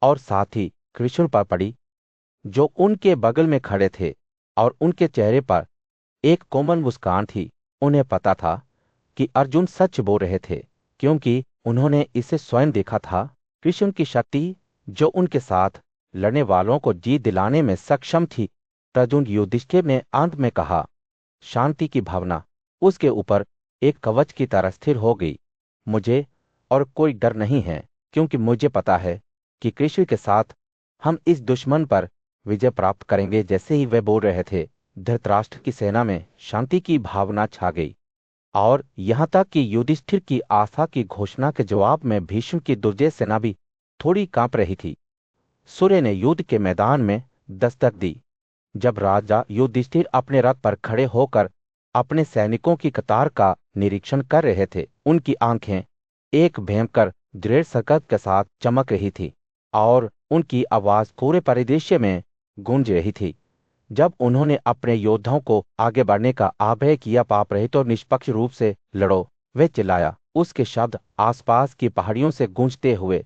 और साथ ही कृष्ण पर पड़ी, जो उनके बगल में खड़े थे, और उनके चेहरे पर एक कोमल मुस्कान थी। उन्हें पता था कि अर्जुन सच बोल रहे थे, क्योंकि उन्होंने इसे स्वयं देखा था। कृष्ण की शक्ति जो उनके साथ लड़ने वालों को जीत दिलाने में सक्षम थी। अर्जुन युधिष्ठिर ने अंत में कहा, शांति की भावना उसके ऊपर एक कवच की तरह स्थिर हो गई। मुझे और कोई डर नहीं है, क्योंकि मुझे पता है कि कृष्ण के साथ हम इस दुश्मन पर विजय प्राप्त करेंगे। जैसे ही वे बोल रहे थे, धृतराष्ट्र की सेना में शांति की भावना छा गई, और यहां तक कि युधिष्ठिर की आस्था की घोषणा के जवाब में भीष्म की दुर्जय सेना भी थोड़ी कांप रही थी। सूर्य ने युद्ध के मैदान में दस्तक दी। जब राजा युधिष्ठिर अपने रथ पर खड़े होकर अपने सैनिकों की कतार का निरीक्षण कर रहे थे, उनकी आंखें एक भयंकर दृढ़ संकल्प के साथ चमक रही थी, और उनकी आवाज पूरे परिदृश्य में गूंज रही थी। जब उन्होंने अपने योद्धाओं को आगे बढ़ने का आग्रह किया, पाप रहित और निष्पक्ष रूप से लड़ो, वे चिल्लाया। उसके शब्द आसपास की पहाड़ियों से गूंजते हुए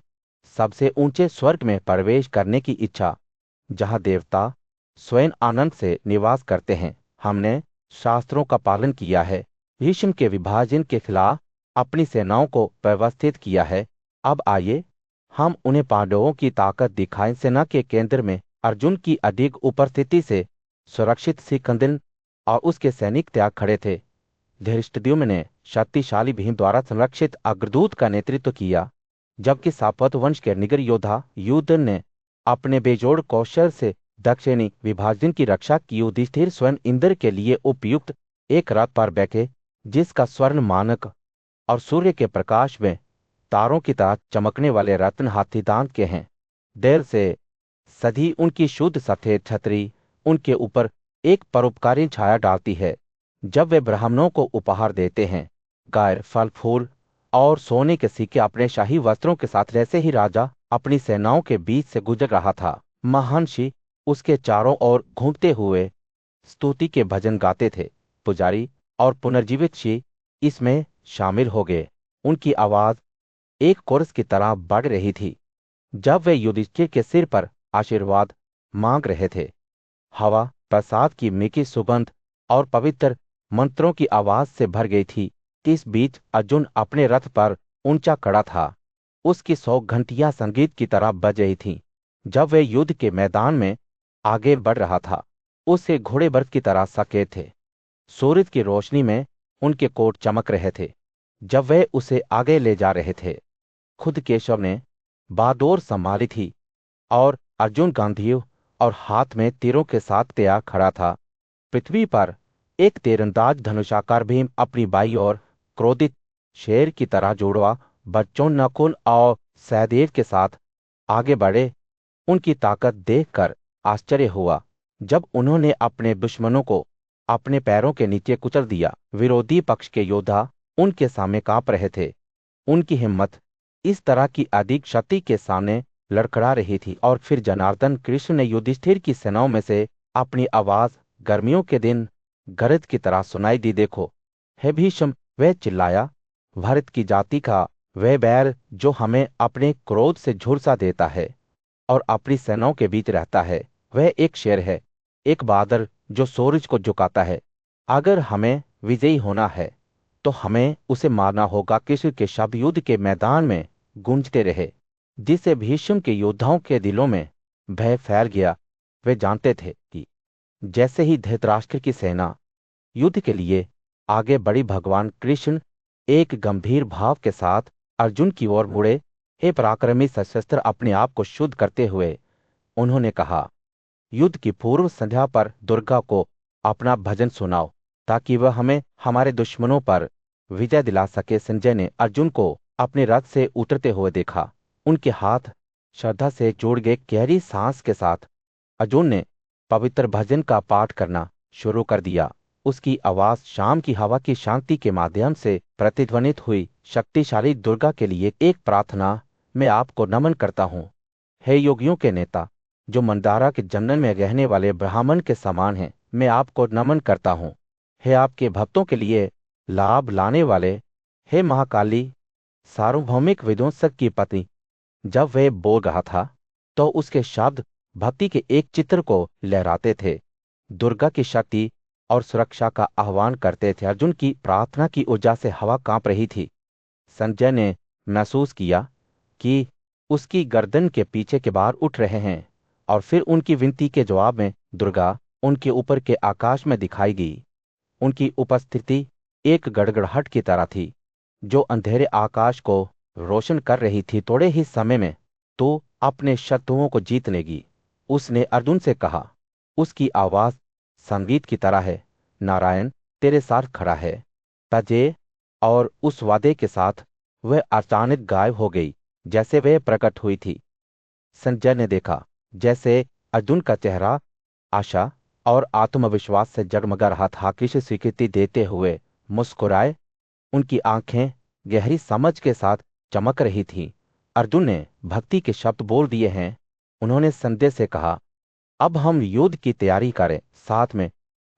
सबसे ऊंचे स्वर्ग में प्रवेश करने की इच्छा, जहां देवता स्वयं आनंद से निवास करते हैं। हमने शास्त्रों का पालन किया है, भीष्म के विभाजन के खिलाफ अपनी सेनाओं को व्यवस्थित किया है। अब आइए हम उन्हें पांडवों की ताकत दिखाएं। सेना के केंद्र में अर्जुन की अधिक उपस्थिति से सुरक्षित सिकंदर और उसके सैनिक त्याग खड़े थे। धृष्टद्युम्न ने शक्तिशाली भीम द्वारा संरक्षित अग्रदूत का नेतृत्व किया, जबकि सापत वंश के निगर योद्धा युद्धन ने अपने बेजोड़ कौशल से दक्षिणी विभाजन की रक्षा की। युधिष्ठिर स्वयं इंद्र के लिए उपयुक्त एक रथ पर बैठे, जिसका स्वर्ण मानक और सूर्य के प्रकाश में तारों की तरह चमकने वाले रत्न हाथी दांत के हैं। देर से सधी उनकी शुद्ध सफेद छतरी उनके ऊपर एक परोपकारी छाया डालती है। जब वे ब्राह्मणों को उपहार देते हैं, गाय, फल फूल और सोने के सिक्के अपने शाही वस्त्रों के साथ, जैसे ही राजा अपनी सेनाओं के बीच से गुजर रहा था, महर्षि उसके चारों ओर घूमते हुए स्तुति के भजन गाते थे। पुजारी और पुनर्जीवित ऋषि इसमें शामिल हो गए। उनकी आवाज एक कोरस की तरह बढ़ रही थी जब वे युधिष्ठिर के सिर पर आशीर्वाद मांग रहे थे। हवा प्रसाद की मीठी सुगंध और पवित्र मंत्रों की आवाज से भर गई थी। इस बीच अर्जुन अपने रथ पर ऊंचा खड़ा था। उसकी 100 घंटियां संगीत की तरह बज रही थीं। जब वे युद्ध के मैदान में आगे बढ़ रहा था, उससे घोड़े बर्फ की तरह सकेत थे। सूरज की रोशनी में उनके कोट चमक रहे थे जब वे उसे आगे ले जा रहे थे। खुद केशव ने बादोर संभाली थी, और अर्जुन गांधीव और हाथ में तीरों के साथ तैयार खड़ा था। पृथ्वी पर एक तीरंदाज धनुषाकार भीम अपनी बाई ओर क्रोधित शेर की तरह जुड़वा बच्चों नकुल और सहदेव के साथ आगे बढ़े। उनकी ताकत देखकर आश्चर्य हुआ जब उन्होंने अपने दुश्मनों को अपने पैरों के नीचे कुचल दिया। विरोधी पक्ष के योद्धा उनके सामने कांप रहे थे। उनकी हिम्मत इस तरह की अधिक शक्ति के सामने लड़खड़ा रही थी। और फिर जनार्दन कृष्ण ने युधिष्ठिर की सेनाओं में से अपनी आवाज गर्मियों के दिन गरज की तरह सुनाई दी। देखो हे भीष्म, वह चिल्लाया, भारत की जाति का वह बैर जो हमें अपने क्रोध से झुलसा देता है और अपनी सेनाओं के बीच रहता है, वह एक शेर है, एक बादल जो सूरज को झुकाता है। अगर हमें विजयी होना है तो हमें उसे मारना होगा। कृष्ण के शब्द युद्ध के मैदान में गूंजते रहे, जिससे भीष्म के योद्धाओं के दिलों में भय फैल गया। वे जानते थे कि जैसे ही धृतराष्ट्र की सेना युद्ध के लिए आगे बढ़ी, भगवान कृष्ण एक गंभीर भाव के साथ अर्जुन की ओर मुड़े। हे पराक्रमी सशस्त्र, अपने आप को शुद्ध करते हुए उन्होंने कहा, युद्ध की पूर्व संध्या पर दुर्गा को अपना भजन सुनाओ, ताकि वह हमें हमारे दुश्मनों पर विजय दिला सके। संजय ने अर्जुन को अपने रथ से उतरते हुए देखा। उनके हाथ श्रद्धा से जुड़ गए। गहरी सांस के साथ अर्जुन ने पवित्र भजन का पाठ करना शुरू कर दिया। उसकी आवाज शाम की हवा की शांति के माध्यम से प्रतिध्वनित हुई। शक्तिशाली दुर्गा के लिए एक प्रार्थना, मैं आपको नमन करता हूँ। हे योगियों के नेता, जो मंदारा के जंगल में रहने वाले ब्राह्मण के समान हैं, मैं आपको नमन करता हूँ। हे आपके भक्तों के लिए लाभ लाने वाले, हे महाकाली, सार्वभौमिक विध्वंसक की पत्नी। जब वह बोल रहा था, तो उसके शब्द भक्ति के एक चित्र को लहराते थे, दुर्गा की शक्ति और सुरक्षा का आह्वान करते थे। अर्जुन की प्रार्थना की ऊर्जा से हवा कांप रही थी। संजय ने महसूस किया कि उसकी गर्दन के पीछे के बार उठ रहे हैं, और फिर उनकी विनती के जवाब में दुर्गा उनके ऊपर के आकाश में दिखाई दी। उनकी उपस्थिति एक गड़गड़ाहट की तरह थी जो अंधेरे आकाश को रोशन कर रही थी। थोड़े ही समय में तो अपने शत्रुओं को जीत लेगी, उसने अर्जुन से कहा। उसकी आवाज संगीत की तरह है, नारायण तेरे साथ खड़ा है। तजे और उस वादे के साथ वह अचानक गायब हो गई जैसे वह प्रकट हुई थी। संजय ने देखा जैसे अर्जुन का चेहरा आशा और आत्मविश्वास से जगमगा रहा था। कृष्ण स्वीकृति देते हुए मुस्कुराए, उनकी आंखें गहरी समझ के साथ चमक रही थीं। अर्जुन ने भक्ति के शब्द बोल दिए हैं। उन्होंने संजय से कहा, अब हम युद्ध की तैयारी करें। साथ में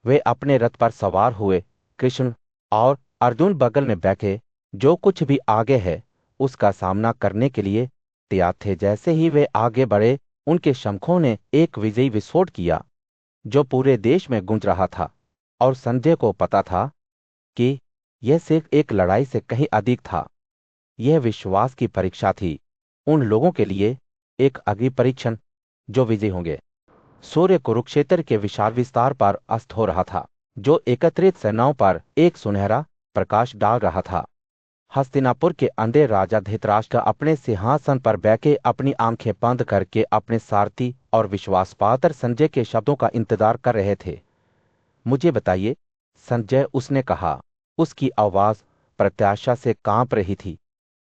वे अपने रथ पर सवार हुए। कृष्ण और अर्जुन बगल में बैठे, जो कुछ भी आगे है उसका सामना करने के लिए तैयार थे। जैसे ही वे आगे बढ़े, उनके शंखों ने एक विजयी विस्फोट किया जो पूरे देश में गूंज रहा था, और संजय को पता था कि यह सिर्फ एक लड़ाई से कहीं अधिक था। यह विश्वास की परीक्षा थी, उन लोगों के लिए एक अग्नि परीक्षण जो विजयी होंगे। सूर्य कुरुक्षेत्र के विशाल विस्तार पर अस्त हो रहा था, जो एकत्रित सेनाओं पर एक सुनहरा प्रकाश डाल रहा था। हस्तिनापुर के अंधे राजा धृतराष्ट्र अपने सिंहासन पर बैठे अपनी आंखें बंद करके अपने सारथी और विश्वासपात्र संजय के शब्दों का इंतजार कर रहे थे। मुझे बताइए, संजय, उसने कहा। उसकी आवाज प्रत्याशा से कांप रही थी।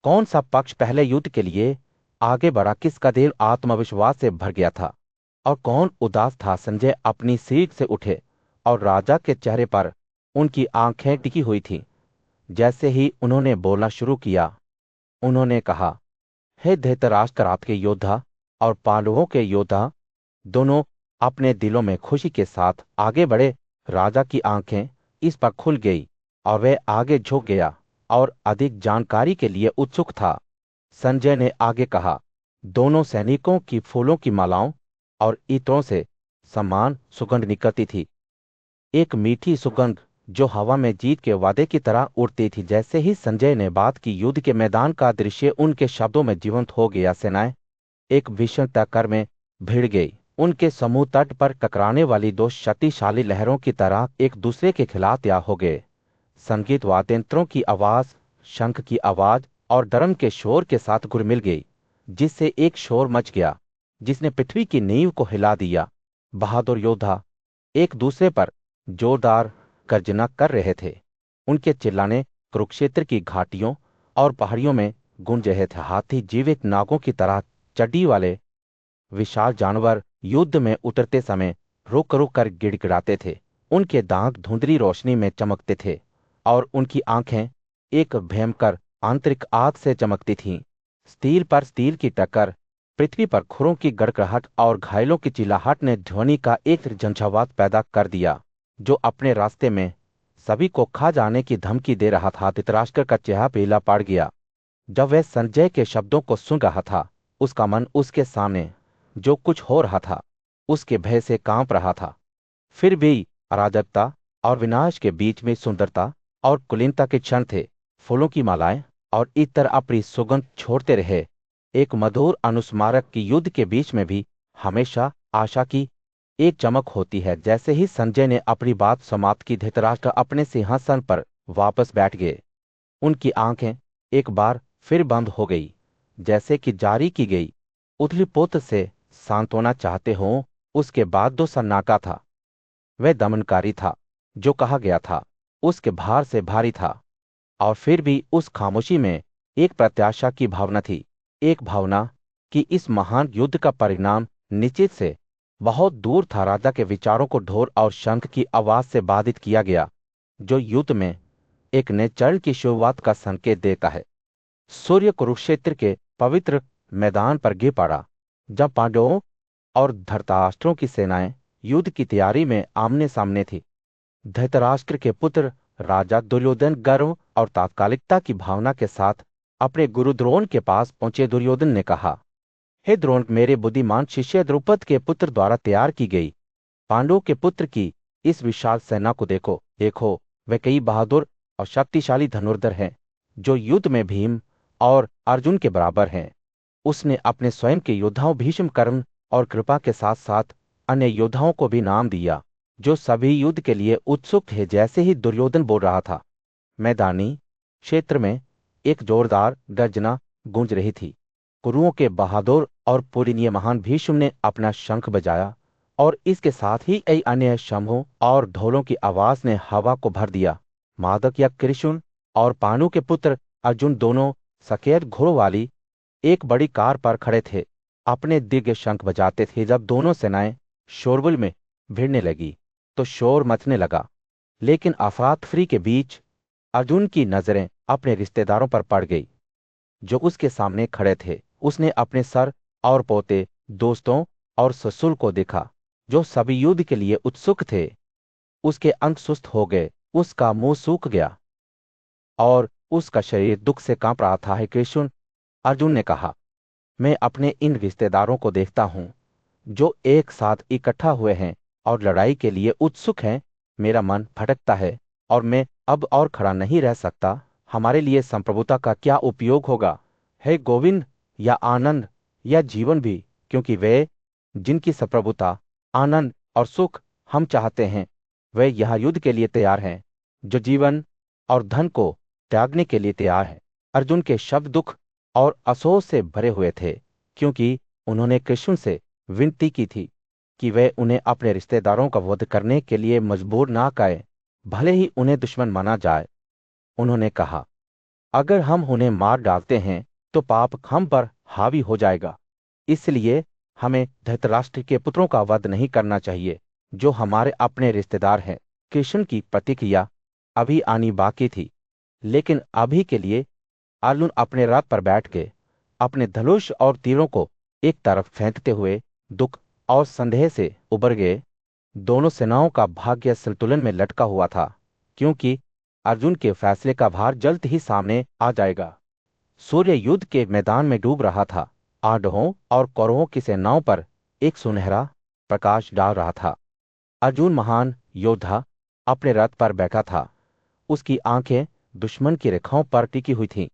कौन सा पक्ष पहले युद्ध के लिए आगे बढ़ा? किसका दिल आत्मविश्वास से भर गया था और कौन उदास था? संजय अपनी सीट से उठे और राजा के चेहरे पर उनकी आंखें टिकी हुई थीं। जैसे ही उन्होंने बोलना शुरू किया, उन्होंने कहा, हे धृतराष्ट्र, आपके योद्धा और पांडवों के योद्धा दोनों अपने दिलों में खुशी के साथ आगे बढ़े। राजा की आंखें इस पर खुल गई और वह आगे झुक गया और अधिक जानकारी के लिए उत्सुक था। संजय ने आगे कहा, दोनों सैनिकों की फूलों की मालाओं और इत्रों से समान सुगंध निकलती थी, एक मीठी सुगंध जो हवा में जीत के वादे की तरह उड़ती थी। जैसे ही संजय ने बात की, युद्ध के मैदान का दृश्य उनके शब्दों में जीवंत हो गया। सेनाएं एक भीषण टक्कर में भिड़ गई। उनके समूह तट पर टकराने वाली दो शक्तिशाली लहरों की तरह एक दूसरे के खिलाफ तैयार हो गए। संगीत वाद्यंत्रों की आवाज, शंख की आवाज और ड्रम के शोर के साथ घुल-मिल गई, जिससे एक शोर मच गया जिसने पृथ्वी की नींव को हिला दिया। बहादुर योद्धा एक दूसरे पर जोरदार गर्जना कर रहे थे। उनके चिल्लाने कुरुक्षेत्र की घाटियों और पहाड़ियों में गूंज रहे थे। हाथी जीवित नागों की तरह चड्डी वाले विशाल जानवर युद्ध में उतरते समय रुक रुक कर गिड़गिड़ाते थे। उनके दांत धुंधली रोशनी में चमकते थे और उनकी आंखें एक भयंकर आंतरिक आग से चमकती थीं। स्टील पर स्टील की टक्कर, पृथ्वी पर खुरों की गड़गड़ाहट और घायलों की चिल्लाहट ने ध्वनि का एक झंझावात पैदा कर दिया जो अपने रास्ते में सभी को खा जाने की धमकी दे रहा था। धृतराष्ट्र का चेहरा पीला पड़ गया जब वह संजय के शब्दों को सुन रहा था। उसका मन उसके सामने जो कुछ हो रहा था उसके भय से कांप रहा था। फिर भी अराजकता और विनाश के बीच में सुंदरता और कुलीनता के क्षण थे। फूलों की मालाएं और इत्र अपनी सुगंध छोड़ते रहे। एक मधुर अनुस्मारक की युद्ध के बीच में भी हमेशा आशा की एक चमक होती है। जैसे ही संजय ने अपनी बात समाप्त की, धृतराष्ट्र अपने सिंहासन पर वापस बैठ गए। उनकी आंखें एक बार फिर बंद हो गई, जैसे कि जारी की गई उथली पुत्र से सांत्वना चाहते हों। उसके बाद जो सन्नाटा था वह दमनकारी था। जो कहा गया था उसके भार से भारी था, और फिर भी उस खामोशी में एक प्रत्याशा की भावना थी। एक भावना कि इस महान युद्ध का परिणाम निश्चित से बहुत दूर था। राजा के विचारों को ढोल और शंख की आवाज से बाधित किया गया, जो युद्ध में एक नए चरण की शुरुआत का संकेत देता है। सूर्य कुरुक्षेत्र के पवित्र मैदान पर गिर पड़ा जब पांडवों और धृतराष्ट्रों की सेनाएं युद्ध की तैयारी में आमने सामने थी। धृतराष्ट्र के पुत्र राजा दुर्योधन गर्व और तात्कालिकता की भावना के साथ अपने गुरु द्रोण के पास पहुंचे। दुर्योधन ने कहा, हे द्रोण, मेरे बुद्धिमान शिष्य द्रुपद के पुत्र द्वारा तैयार की गई पांडवों के पुत्र की इस विशाल सेना को देखो। देखो, वे कई बहादुर और शक्तिशाली धनुर्धर हैं, जो युद्ध में भीम और अर्जुन के बराबर हैं। उसने अपने स्वयं के योद्धाओं भीष्म, कर्ण और कृपा के साथ साथ अन्य योद्धाओं को भी नाम दिया, जो सभी युद्ध के लिए उत्सुक थे। जैसे ही दुर्योधन बोल रहा था, मैदानी क्षेत्र में एक जोरदार गर्जना गूंज रही थी। कुरुओं के बहादुर और पुरीनीय महान भीष्म ने अपना शंख बजाया, और इसके साथ ही कई अन्य शंभों और ढोलों की आवाज ने हवा को भर दिया। मादक या कृष्ण और पांडु के पुत्र अर्जुन दोनों सफेद घोड़ों वाली एक बड़ी कार पर खड़े थे, अपने दिव्य शंख बजाते थे। जब दोनों सेनाएं शोरगुल में भिड़ने लगी तो शोर मचने लगा, लेकिन अफरा तफरी के बीच अर्जुन की नजरें अपने रिश्तेदारों पर पड़ गई, जो उसके सामने खड़े थे। उसने अपने सर और पोते, दोस्तों और ससुर को देखा, जो सभी युद्ध के लिए उत्सुक थे। उसके अंग सुस्त हो गए, उसका मुंह सूख गया और उसका शरीर दुख से कांप रहा था। हे कृष्ण, अर्जुन ने कहा, मैं अपने इन रिश्तेदारों को देखता हूं, जो एक साथ इकट्ठा हुए हैं और लड़ाई के लिए उत्सुक हैं। मेरा मन भटकता है और मैं अब और खड़ा नहीं रह सकता। हमारे लिए संप्रभुता का क्या उपयोग होगा, हे गोविंद, या आनंद या जीवन भी, क्योंकि वे जिनकी संप्रभुता, आनंद और सुख हम चाहते हैं, वे यह युद्ध के लिए तैयार हैं, जो जीवन और धन को त्यागने के लिए तैयार हैं। अर्जुन के शब्द दुख और अफसोस से भरे हुए थे, क्योंकि उन्होंने कृष्ण से विनती की थी कि वे उन्हें अपने रिश्तेदारों का वध करने के लिए मजबूर ना करें, भले ही उन्हें दुश्मन माना जाए। उन्होंने कहा, अगर हम उन्हें मार डालते हैं तो पाप हम पर हावी हो जाएगा, इसलिए हमें धृतराष्ट्र के पुत्रों का वध नहीं करना चाहिए, जो हमारे अपने रिश्तेदार हैं। कृष्ण की प्रतिक्रिया अभी आनी बाकी थी, लेकिन अभी के लिए अर्जुन अपने रथ पर बैठ के अपने धनुष और तीरों को एक तरफ फेंकते हुए दुख और संदेह से उबर गए। दोनों सेनाओं का भाग्य संतुलन में लटका हुआ था, क्योंकि अर्जुन के फैसले का भार जल्द ही सामने आ जाएगा। सूर्य युद्ध के मैदान में डूब रहा था। आढ़ों और कौरवों की सेनाओं पर एक सुनहरा प्रकाश डाल रहा था। अर्जुन, महान योद्धा, अपने रथ पर बैठा था। उसकी आंखें दुश्मन की रेखाओं पर टिकी हुई थीं।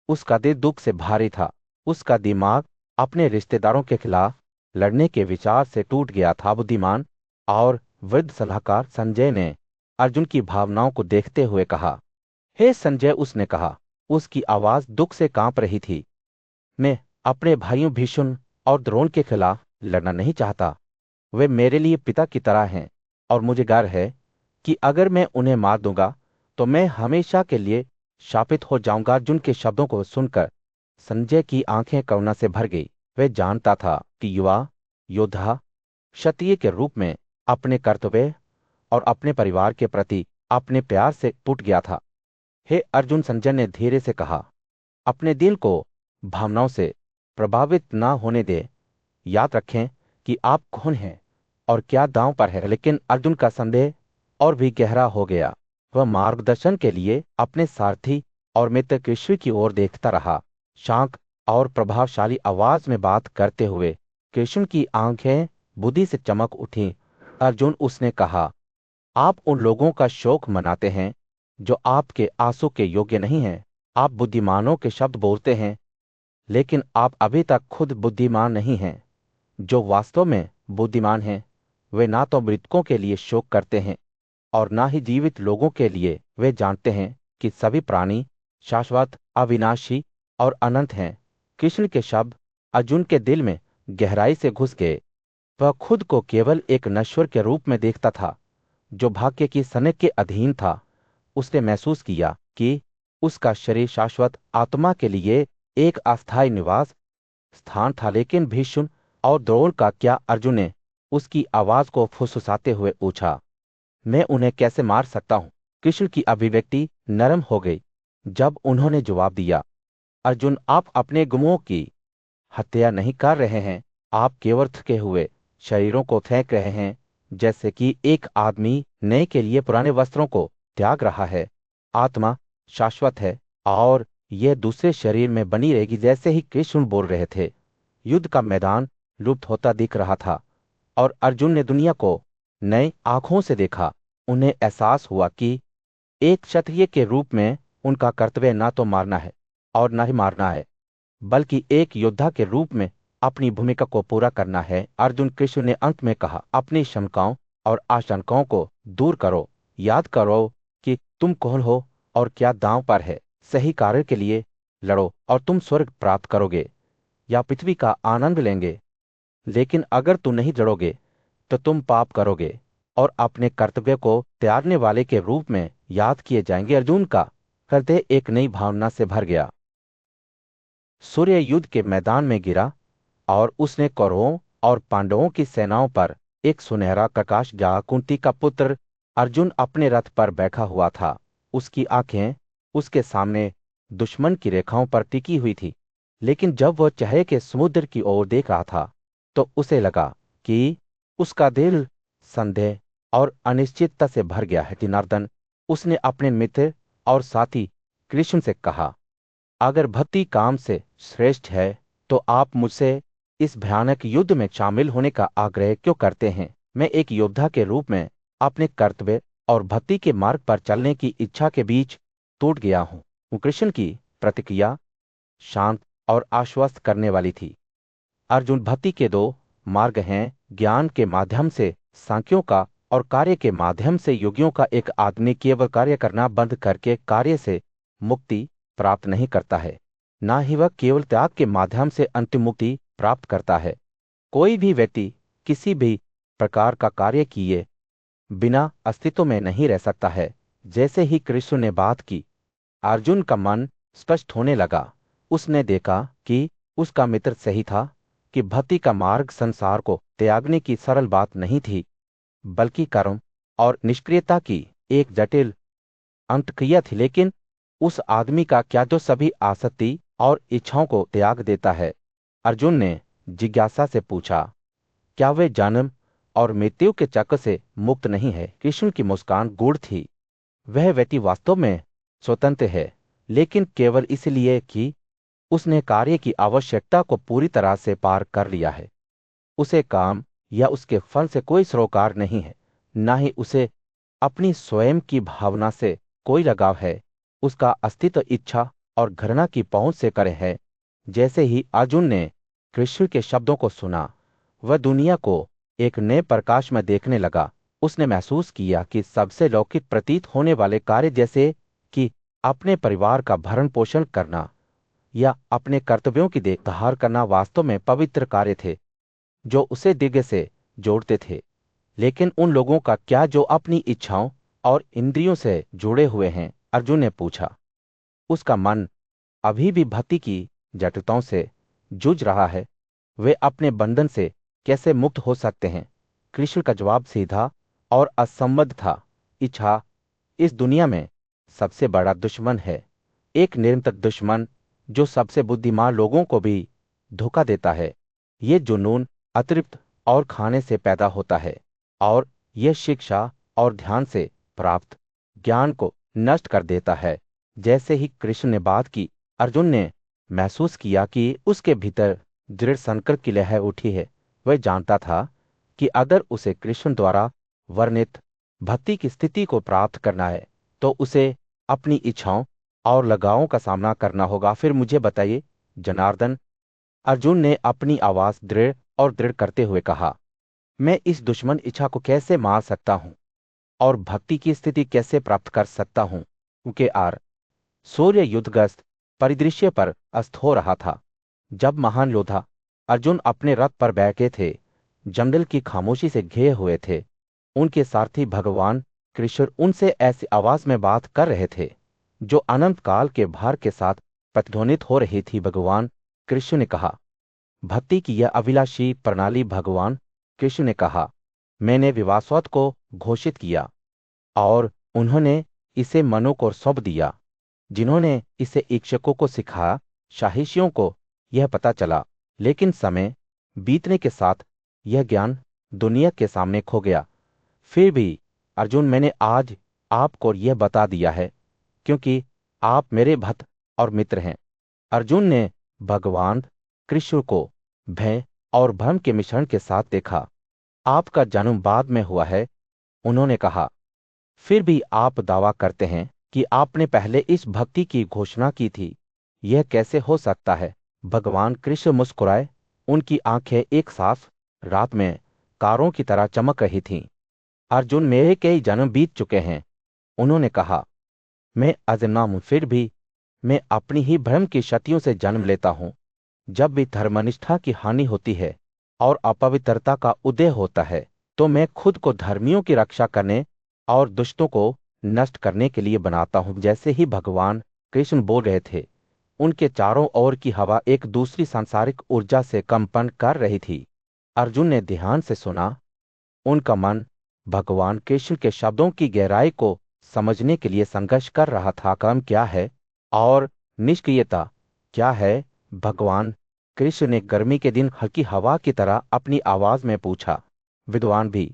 उसका दिल दुख से भारी था। उसका दिमाग अपने रिश्तेदारों के खिलाफ लड़ने के विचार से टूट गया था। बुद्धिमान और वृद्ध सलाहकार संजय ने अर्जुन की भावनाओं को देखते हुए कहा, हे संजय, उसने कहा, उसकी आवाज दुख से कांप रही थी, मैं अपने भाइयों भीष्म और द्रोण के खिलाफ लड़ना नहीं चाहता। वे मेरे लिए पिता की तरह हैं, और मुझे डर है कि अगर मैं उन्हें मार दूंगा तो मैं हमेशा के लिए शापित हो जाऊंगा। अर्जुन के शब्दों को सुनकर संजय की आंखें करुणा से भर गई। वह जानता था कि युवा योद्धा क्षत्रिय के रूप में अपने कर्तव्य और अपने परिवार के प्रति अपने प्यार से टूट गया था। हे अर्जुन, संजय ने धीरे से कहा, अपने दिल को भावनाओं से प्रभावित ना होने दे। याद रखें कि आप कौन हैं और क्या दांव पर है। लेकिन अर्जुन का संदेह और भी गहरा हो गया। वह मार्गदर्शन के लिए अपने सारथी और मित्र कृष्ण की ओर देखता रहा। शांत और प्रभावशाली आवाज में बात करते हुए कृष्ण की आंखें बुद्धि से चमक उठी। अर्जुन, उसने कहा, आप उन लोगों का शोक मनाते हैं जो आपके आंसू के योग्य नहीं हैं। आप बुद्धिमानों के शब्द बोलते हैं, लेकिन आप अभी तक खुद बुद्धिमान नहीं हैं। जो वास्तव में बुद्धिमान हैं, वे ना तो मृतकों के लिए शोक करते हैं और ना ही जीवित लोगों के लिए। वे जानते हैं कि सभी प्राणी शाश्वत, अविनाशी और अनंत हैं। कृष्ण के शब्द अर्जुन के दिल में गहराई से घुस गए। वह खुद को केवल एक नश्वर के रूप में देखता था, जो भाग्य की सनक के अधीन था। उसने महसूस किया कि उसका शरीर शाश्वत आत्मा के लिए एक अस्थायी निवास स्थान था। लेकिन भीष्म और द्रोण का क्या? अर्जुन ने उसकी आवाज को फुसफुसाते हुए पूछा, मैं उन्हें कैसे मार सकता हूं? कृष्ण की अभिव्यक्ति नरम हो गई जब उन्होंने जवाब दिया, अर्जुन, आप अपने गुमों की हत्या नहीं कर रहे हैं। आप केवल थके हुए शरीरों को फेंक रहे हैं, जैसे कि एक आदमी नए के लिए पुराने वस्त्रों को त्याग रहा है। आत्मा शाश्वत है और यह दूसरे शरीर में बनी रहेगी। जैसे ही कृष्ण बोल रहे थे, युद्ध का मैदान लुप्त होता दिख रहा था और अर्जुन ने दुनिया को नए आंखों से देखा। उन्हें एहसास हुआ कि एक क्षत्रिय के रूप में उनका कर्तव्य ना तो मारना है और ना ही मारना है, बल्कि एक योद्धा के रूप में अपनी भूमिका को पूरा करना है। अर्जुन कृष्ण ने अंत में कहा, अपनी शंकाओं और आशंकाओं को दूर करो, याद करो कि तुम कौन हो और क्या दांव पर है। सही कार्य के लिए लड़ो और तुम स्वर्ग प्राप्त करोगे या पृथ्वी का आनंद लेंगे, लेकिन अगर तुम नहीं लड़ोगे तो तुम पाप करोगे और अपने कर्तव्य को त्यागने वाले के रूप में याद किए जाएंगे। अर्जुन का हृदय एक नई भावना से भर गया। सूर्य युद्ध के मैदान में गिरा और उसने कौरवों और पांडवों की सेनाओं पर एक सुनहरा प्रकाश डाला। कुंती का पुत्र अर्जुन अपने रथ पर बैठा हुआ था। उसकी आंखें उसके सामने दुश्मन की रेखाओं पर टिकी हुई थी, लेकिन जब वह चेहरे के समुद्र की ओर देख रहा था तो उसे लगा कि उसका दिल संदेह और अनिश्चितता से भर गया है। जनार्दन, उसने अपने मित्र और साथी कृष्ण से कहा, अगर भक्ति काम से श्रेष्ठ है तो आप मुझसे इस भयानक युद्ध में शामिल होने का आग्रह क्यों करते हैं? मैं एक योद्धा के रूप में अपने कर्तव्य और भक्ति के मार्ग पर चलने की इच्छा के बीच टूट गया हूं। कृष्ण की प्रतिक्रिया शांत और आश्वस्त करने वाली थी। अर्जुन, भक्ति के दो मार्ग हैं, ज्ञान के माध्यम से सांख्यों का और कार्य के माध्यम से योगियों का। एक आदमी केवल कार्य करना बंद करके कार्य से मुक्ति प्राप्त नहीं करता है, ना ही वह केवल त्याग के माध्यम से अंतिम मुक्ति प्राप्त करता है। कोई भी व्यक्ति किसी भी प्रकार का कार्य किए बिना अस्तित्व में नहीं रह सकता है। जैसे ही कृष्ण ने बात की, अर्जुन का मन स्पष्ट होने लगा। उसने देखा कि उसका मित्र सही था कि भक्ति का मार्ग संसार को त्यागने की सरल बात नहीं थी, बल्कि कर्म और निष्क्रियता की एक जटिल अंतक्रिया थी। लेकिन उस आदमी का क्या जो सभी आसक्ति और इच्छाओं को त्याग देता है? अर्जुन ने जिज्ञासा से पूछा, क्या वे जन्म और मृत्यु के चक्र से मुक्त नहीं है? कृष्ण की मुस्कान गूढ़ थी। वह व्यक्ति वास्तव में स्वतंत्र है, लेकिन केवल इसलिए कि उसने कार्य की आवश्यकता को पूरी तरह से पार कर लिया है। उसे काम या उसके फल से कोई सरोकार नहीं है, ना ही उसे अपनी स्वयं की भावना से कोई लगाव है। उसका अस्तित्व इच्छा और घृणा की पहुंच से करे है। जैसे ही अर्जुन ने कृष्ण के शब्दों को सुना, वह दुनिया को एक नए प्रकाश में देखने लगा। उसने महसूस किया कि सबसे लौकिक प्रतीत होने वाले कार्य, जैसे कि अपने परिवार का भरण पोषण करना या अपने कर्तव्यों की देखभाल करना, वास्तव में पवित्र कार्य थे जो उसे दिव्य से जोड़ते थे। लेकिन उन लोगों का क्या जो अपनी इच्छाओं और इंद्रियों से जुड़े हुए हैं? अर्जुन ने पूछा। उसका मन अभी भी भक्ति की जटिलताओं से जूझ रहा है। वे अपने बंधन से कैसे मुक्त हो सकते हैं? कृष्ण का जवाब सीधा और असंबद्ध था। इच्छा इस दुनिया में सबसे बड़ा दुश्मन है, एक निरंतर दुश्मन जो सबसे बुद्धिमान लोगों को भी धोखा देता है। ये जुनून अतिरिक्त और खाने से पैदा होता है, और यह शिक्षा और ध्यान से प्राप्त ज्ञान को नष्ट कर देता है। जैसे ही कृष्ण ने बात की, अर्जुन ने महसूस किया कि उसके भीतर दृढ़ संकल्प की लहर उठी है। वह जानता था कि अगर उसे कृष्ण द्वारा वर्णित भक्ति की स्थिति को प्राप्त करना है तो उसे अपनी इच्छाओं और लगावों का सामना करना होगा। फिर मुझे बताइए जनार्दन, अर्जुन ने अपनी आवाज दृढ़ और दृढ़ करते हुए कहा, मैं इस दुश्मन इच्छा को कैसे मार सकता हूं और भक्ति की स्थिति कैसे प्राप्त कर सकता हूं? क्योंकि सूर्य युद्धग्रस्त परिदृश्य पर अस्त हो रहा था। जब महान योद्धा अर्जुन अपने रथ पर बैठे थे, जंगल की खामोशी से घिरे हुए थे। उनके सारथी भगवान कृष्ण उनसे ऐसी आवाज में बात कर रहे थे जो अनंत काल के भार के साथ प्रतिध्वनित हो रही थी। भगवान कृष्ण ने कहा, भक्ति की यह अभिलाषी प्रणाली। भगवान कृष्ण ने कहा, मैंने विवासवत को घोषित किया और उन्होंने इसे मनु को सौंप दिया, जिन्होंने इसे इक्षकों को सिखाया। साहिष्यों को यह पता चला, लेकिन समय बीतने के साथ यह ज्ञान दुनिया के सामने खो गया। फिर भी अर्जुन, मैंने आज आपको यह बता दिया है क्योंकि आप मेरे भक्त और मित्र हैं। अर्जुन ने भगवान कृष्ण को भय और भ्रम के मिश्रण के साथ देखा। आपका जन्म बाद में हुआ है, उन्होंने कहा। फिर भी आप दावा करते हैं कि आपने पहले इस भक्ति की घोषणा की थी। यह कैसे हो सकता है? भगवान कृष्ण मुस्कुराए। उनकी आंखें एक साफ रात में कारों की तरह चमक रही थीं। अर्जुन, मेरे कई जन्म बीत चुके हैं, उन्होंने कहा। मैं अजन्मा हूं, फिर भी मैं अपनी ही भ्रम की शक्तियों से जन्म लेता हूं। जब भी धर्मनिष्ठा की हानि होती है और अपवित्रता का उदय होता है, तो मैं खुद को धर्मियों की रक्षा करने और दुष्टों को नष्ट करने के लिए बनाता हूं। जैसे ही भगवान कृष्ण बोल रहे थे, उनके चारों ओर की हवा एक दूसरी सांसारिक ऊर्जा से कंपन कर रही थी। अर्जुन ने ध्यान से सुना। उनका मन भगवान कृष्ण के शब्दों की गहराई को समझने के लिए संघर्ष कर रहा था। कर्म क्या है और निष्क्रियता क्या है? भगवान कृष्ण ने गर्मी के दिन हल्की हवा की तरह अपनी आवाज में पूछा। विद्वान भी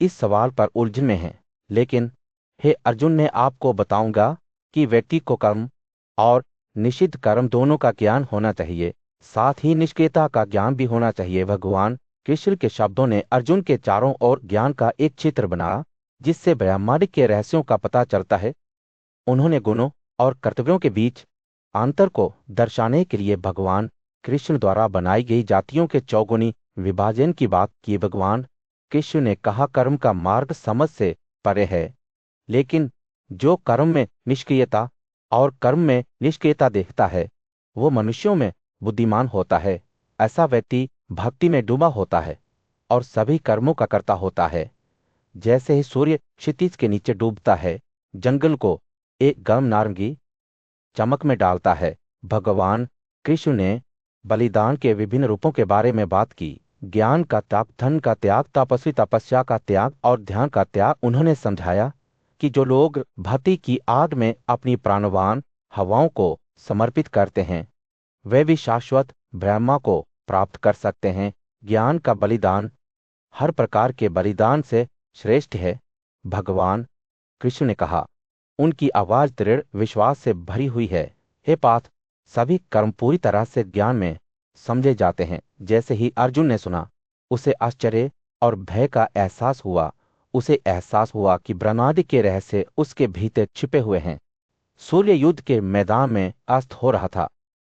इस सवाल पर उलझन में हैं, लेकिन हे अर्जुन, मैं आपको बताऊंगा कि व्यक्ति को कर्म और निषिद्ध कर्म दोनों का ज्ञान होना चाहिए, साथ ही निष्क्रियता का ज्ञान भी होना चाहिए। भगवान कृष्ण के शब्दों ने अर्जुन के चारों ओर ज्ञान का एक चित्र बनाया, जिससे ब्रह्मांड के रहस्यों का पता चलता है। उन्होंने गुणों और कर्तव्यों के बीच अंतर को दर्शाने के लिए भगवान कृष्ण द्वारा बनाई गई जातियों के चौगुनी विभाजन की बात की। भगवान कृष्ण ने कहा, कर्म का मार्ग समझ से परे है, लेकिन जो कर्म में निष्क्रियता और कर्म में निष्क्रियता देखता है, वो मनुष्यों में बुद्धिमान होता है। ऐसा व्यक्ति भक्ति में डूबा होता है और सभी कर्मों का कर्ता होता है। जैसे ही सूर्य क्षितिज के नीचे डूबता है, जंगल को एक गर्म नारंगी चमक में डालता है। भगवान कृष्ण ने बलिदान के विभिन्न रूपों के बारे में बात की। ज्ञान का त्याग, धन का त्याग, तपस्वी तपस्या का त्याग और ध्यान का त्याग। उन्होंने समझाया कि जो लोग भक्ति की आग में अपनी प्राणवान हवाओं को समर्पित करते हैं, वे भी शाश्वत ब्रह्मा को प्राप्त कर सकते हैं। ज्ञान का बलिदान हर प्रकार के बलिदान से श्रेष्ठ है, भगवान कृष्ण ने कहा। उनकी आवाज दृढ़ विश्वास से भरी हुई है। हे पार्थ, सभी कर्म पूरी तरह से ज्ञान में समझे जाते हैं। जैसे ही अर्जुन ने सुना, उसे आश्चर्य और भय का एहसास हुआ। उसे एहसास हुआ कि ब्रह्मांड के रहस्य उसके भीतर छिपे हुए हैं। सूर्य युद्ध के मैदान में अस्त हो रहा था।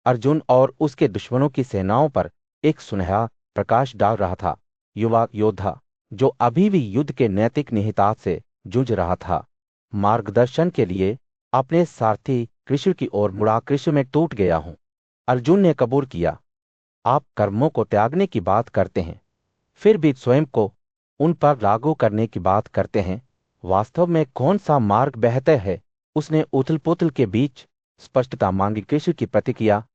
अर्जुन और उसके दुश्मनों की सेनाओं पर एक सुनहरा प्रकाश डाल रहा था। युवा योद्धा जो अभी भी युद्ध के नैतिक निहितार्थ से जूझ रहा था, मार्गदर्शन के लिए अपने सारथी कृष्ण की ओर मुड़ा। कृष्ण में टूट गया हूं, अर्जुन ने कबूल किया। आप कर्मों को त्यागने की बात करते हैं, फिर भी स्वयं को उन पर लागू करने की बात करते हैं। वास्तव में कौन सा मार्ग बेहतर है? उसने उथल पुथल के बीच स्पष्टता मांगी। कृष्ण की प्रतिक्रिया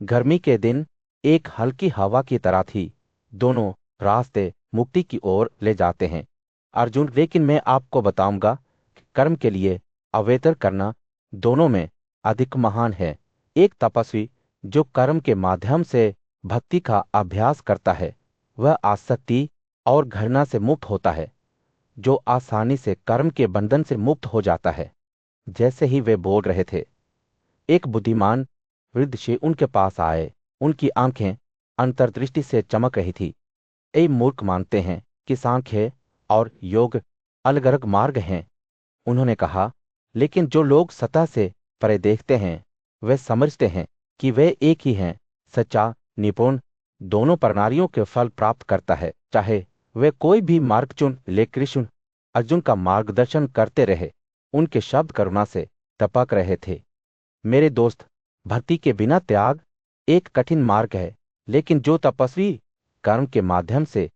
गर्मी के दिन एक हल्की हवा की तरह थी। दोनों रास्ते मुक्ति की ओर ले जाते हैं। अर्जुन, लेकिन मैं आपको बताऊंगा कि कर्म के लिए अवेतर करना दोनों में अधिक महान है। एक तपस्वी जो कर्म के माध्यम से भक्ति का अभ्यास करता है, वह आसक्ति और घृणा से मुक्त होता है, जो आसानी से कर्म के बंधन से मुक्त हो जाता है। जैसे ही वे बोल रहे थे, एक बुद्धिमान वृद्ध से उनके पास आए। उनकी आंखें अंतर्दृष्टि से चमक रही थी। ए मूर्ख, मानते हैं कि सांख्य और योग अलग अलग मार्ग हैं, उन्होंने कहा। लेकिन जो लोग सतह से परे देखते हैं, वे समझते हैं कि वे एक ही हैं। सच्चा निपुण दोनों प्रणालियों के फल प्राप्त करता है, चाहे वे कोई भी मार्ग चुन ले। कृष्ण अर्जुन का मार्गदर्शन करते रहे। उनके शब्द करुणा से टपक रहे थे। मेरे दोस्त, भक्ति के बिना त्याग एक कठिन मार्ग है, लेकिन जो तपस्वी कर्म के माध्यम से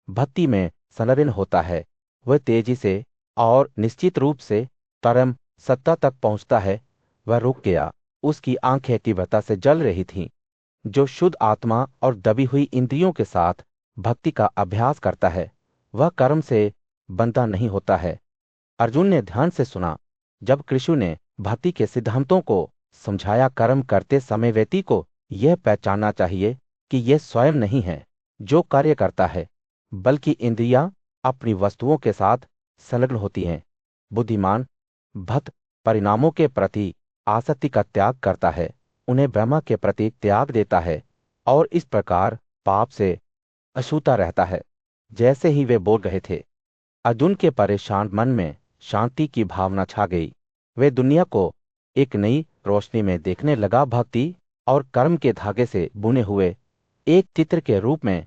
भक्ति में संलग्न होता है, वह तेजी से और निश्चित रूप से परम सत्ता तक पहुंचता है। वह रुक गया। उसकी आंखें तीव्रता से जल रही थीं। जो शुद्ध आत्मा और दबी हुई इंद्रियों के साथ भक्ति का अभ्यास करता है, वह कर्म से बंधा नहीं होता है। अर्जुन ने ध्यान से सुना। जब कृष्ण ने भक्ति के सिद्धांतों को समझाया, कर्म करते समय व्यक्ति को यह पहचानना चाहिए कि यह स्वयं नहीं है जो कार्य करता है, बल्कि इंद्रियां अपनी वस्तुओं के साथ संलग्न होती हैं। बुद्धिमान भक्त परिणामों के प्रति आसक्ति का त्याग करता है, उन्हें ब्रह्मा के प्रति त्याग देता है और इस प्रकार पाप से अछूता रहता है। जैसे ही वे बोल रहे थे, अर्जुन के परेशान मन में शांति की भावना छा गई। वे दुनिया को एक नई रोशनी में देखने लगा। भक्ति और कर्म के धागे से बुने हुए एक चित्र के रूप में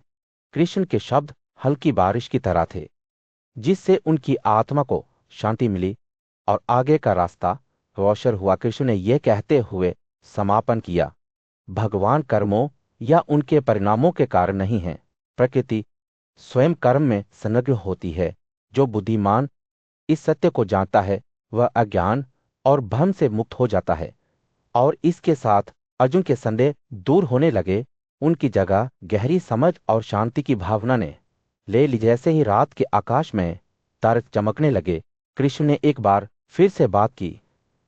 कृष्ण के शब्द हल्की बारिश की तरह थे, जिससे उनकी आत्मा को शांति मिली और आगे का रास्ता रोशन हुआ। कृष्ण ने यह कहते हुए समापन किया, भगवान कर्मों या उनके परिणामों के कारण नहीं है। प्रकृति स्वयं कर्म में संलग्न होती है। जो बुद्धिमान इस सत्य को जानता है वह अज्ञान और भ्रम से मुक्त हो जाता है। और इसके साथ अर्जुन के संदेह दूर होने लगे। उनकी जगह गहरी समझ और शांति की भावना ने ले ली। जैसे ही रात के आकाश में तारे चमकने लगे, कृष्ण ने एक बार फिर से बात की।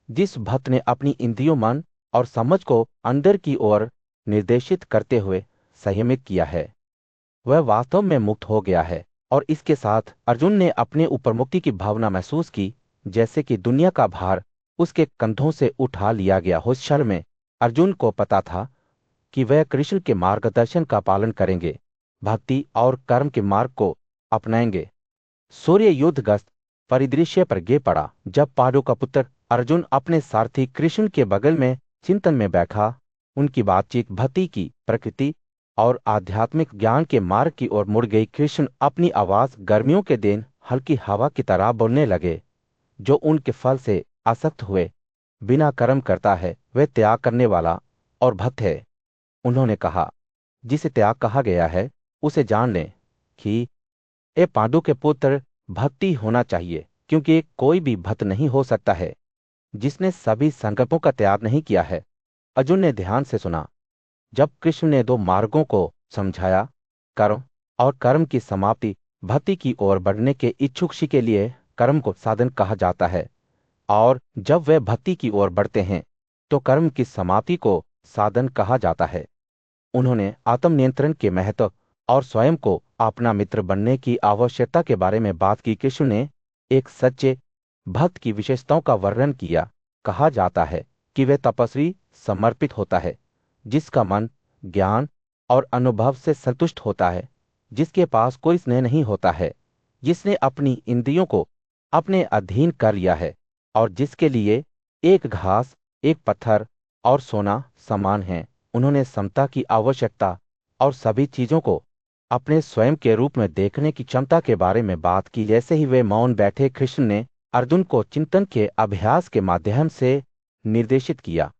जिस भक्त ने अपनी इंद्रियों, मन और समझ को अंदर की ओर निर्देशित करते हुए संयमित किया है, वह वास्तव में मुक्त हो गया है। और इसके साथ अर्जुन ने अपने ऊपर मुक्ति की भावना महसूस की, जैसे कि दुनिया का भार उसके कंधों से उठा लिया गया हो। उस क्षण में अर्जुन को पता था कि वह कृष्ण के मार्गदर्शन का पालन करेंगे, भक्ति और कर्म के मार्ग को अपनाएंगे। सूर्य युद्धग्रस्त परिदृश्य पर गिर पड़ा जब पांडु का पुत्र अर्जुन अपने सारथी कृष्ण के बगल में चिंतन में बैठा। उनकी बातचीत भक्ति की प्रकृति और आध्यात्मिक ज्ञान के मार्ग की ओर मुड़ गई। कृष्ण अपनी आवाज गर्मियों के दिन हल्की हवा की तरह बोलने लगे। जो उनके फल से आसक्त हुए बिना कर्म करता है, वह त्याग करने वाला और भक्त है। उन्होंने कहा, जिसे त्याग कहा गया है उसे जान लें कि ए पांडु के पुत्र, भक्ति होना चाहिए, क्योंकि कोई भी भक्त नहीं हो सकता है जिसने सभी संकल्पों का त्याग नहीं किया है। अर्जुन ने ध्यान से सुना। जब कृष्ण ने दो मार्गों को समझाया, कर्म और कर्म की समाप्ति, भक्ति की ओर बढ़ने के इच्छुक के लिए कर्म को साधन कहा जाता है, और जब वे भक्ति की ओर बढ़ते हैं तो कर्म की समाप्ति को साधन कहा जाता है। उन्होंने आत्मनियंत्रण के महत्व और स्वयं को अपना मित्र बनने की आवश्यकता के बारे में बात की। कृष्ण ने एक सच्चे भक्त की विशेषताओं का वर्णन किया। कहा जाता है कि वह तपस्वी समर्पित होता है, जिसका मन ज्ञान और अनुभव से संतुष्ट होता है, जिसके पास कोई स्नेह नहीं होता है, जिसने अपनी इंद्रियों को अपने अधीन कर लिया है, और जिसके लिए एक घास, एक पत्थर और सोना समान है। उन्होंने समता की आवश्यकता और सभी चीजों को अपने स्वयं के रूप में देखने की क्षमता के बारे में बात की। जैसे ही वे मौन बैठे, कृष्ण ने अर्जुन को चिंतन के अभ्यास के माध्यम से निर्देशित किया।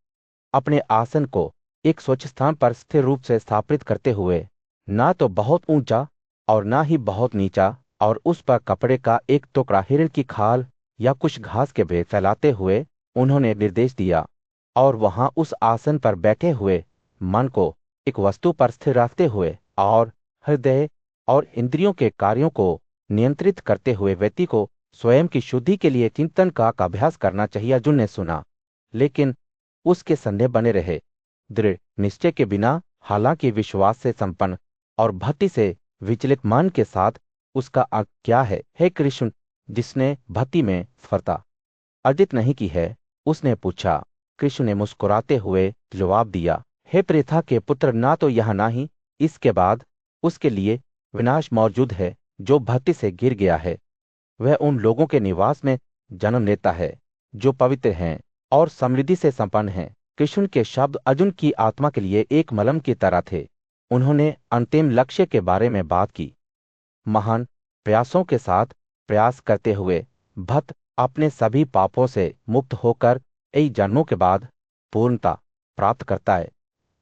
अपने आसन को एक स्वच्छ स्थान पर स्थिर रूप से स्थापित करते हुए, ना तो बहुत ऊंचा और ना ही बहुत नीचा, और उस पर कपड़े का एक टुकड़ा, हिरण की खाल या कुछ घास के भेद फैलाते हुए उन्होंने निर्देश दिया। और वहां उस आसन पर बैठे हुए मन को एक वस्तु पर स्थिर रखते हुए और हृदय और इंद्रियों के कार्यों को नियंत्रित करते हुए व्यक्ति को स्वयं की शुद्धि के लिए चिंतन का अभ्यास करना चाहिए। अर्जुन ने सुना, लेकिन उसके संदेह बने रहे। दृढ़ निश्चय के बिना, हालांकि विश्वास से संपन्न और भक्ति से विचलित मन के साथ, उसका अंत क्या है? हे कृष्ण, जिसने भक्ति में सफलता अर्जित नहीं की है, उसने पूछा। कृष्ण ने मुस्कुराते हुए जवाब दिया, हे पृथा के पुत्र, ना तो यह ना ही इसके बाद उसके लिए विनाश मौजूद है। जो भक्ति से गिर गया है वह उन लोगों के निवास में जन्म लेता है जो पवित्र हैं और समृद्धि से संपन्न हैं। कृष्ण के शब्द अर्जुन की आत्मा के लिए एक मलम की तरह थे। उन्होंने अंतिम लक्ष्य के बारे में बात की। महान प्रयासों के साथ प्रयास करते हुए भक्त अपने सभी पापों से मुक्त होकर कई जन्मों के बाद पूर्णता प्राप्त करता है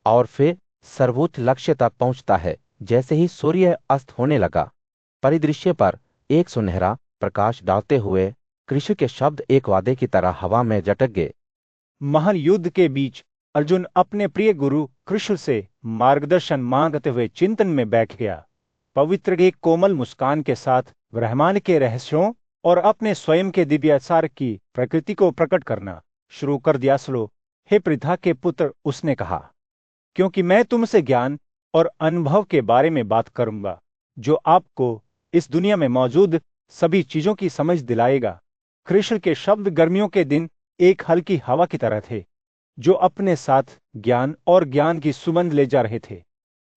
और फिर सर्वोच्च लक्ष्य तक पहुंचता है। जैसे ही सूर्य अस्त होने लगा, परिदृश्य पर एक सुनहरा प्रकाश डालते हुए कृष्ण के शब्द एक वादे की तरह हवा में झटक गए। महान युद्ध के बीच अर्जुन अपने प्रिय गुरु कृष्ण से मार्गदर्शन मांगते हुए चिंतन में बैठ गया। पवित्र एक कोमल मुस्कान के साथ ब्रह्मांड के रहस्यों और अपने स्वयं के दिव्याचार की प्रकृति को प्रकट करना शुरू कर दिया। स्लो, हे पृथा के पुत्र, उसने कहा, क्योंकि मैं तुमसे ज्ञान और अनुभव के बारे में बात करूंगा जो आपको इस दुनिया में मौजूद सभी चीजों की समझ दिलाएगा। कृष्ण के शब्द गर्मियों के दिन एक हल्की हवा की तरह थे, जो अपने साथ ज्ञान और ज्ञान की सुगंध ले जा रहे थे।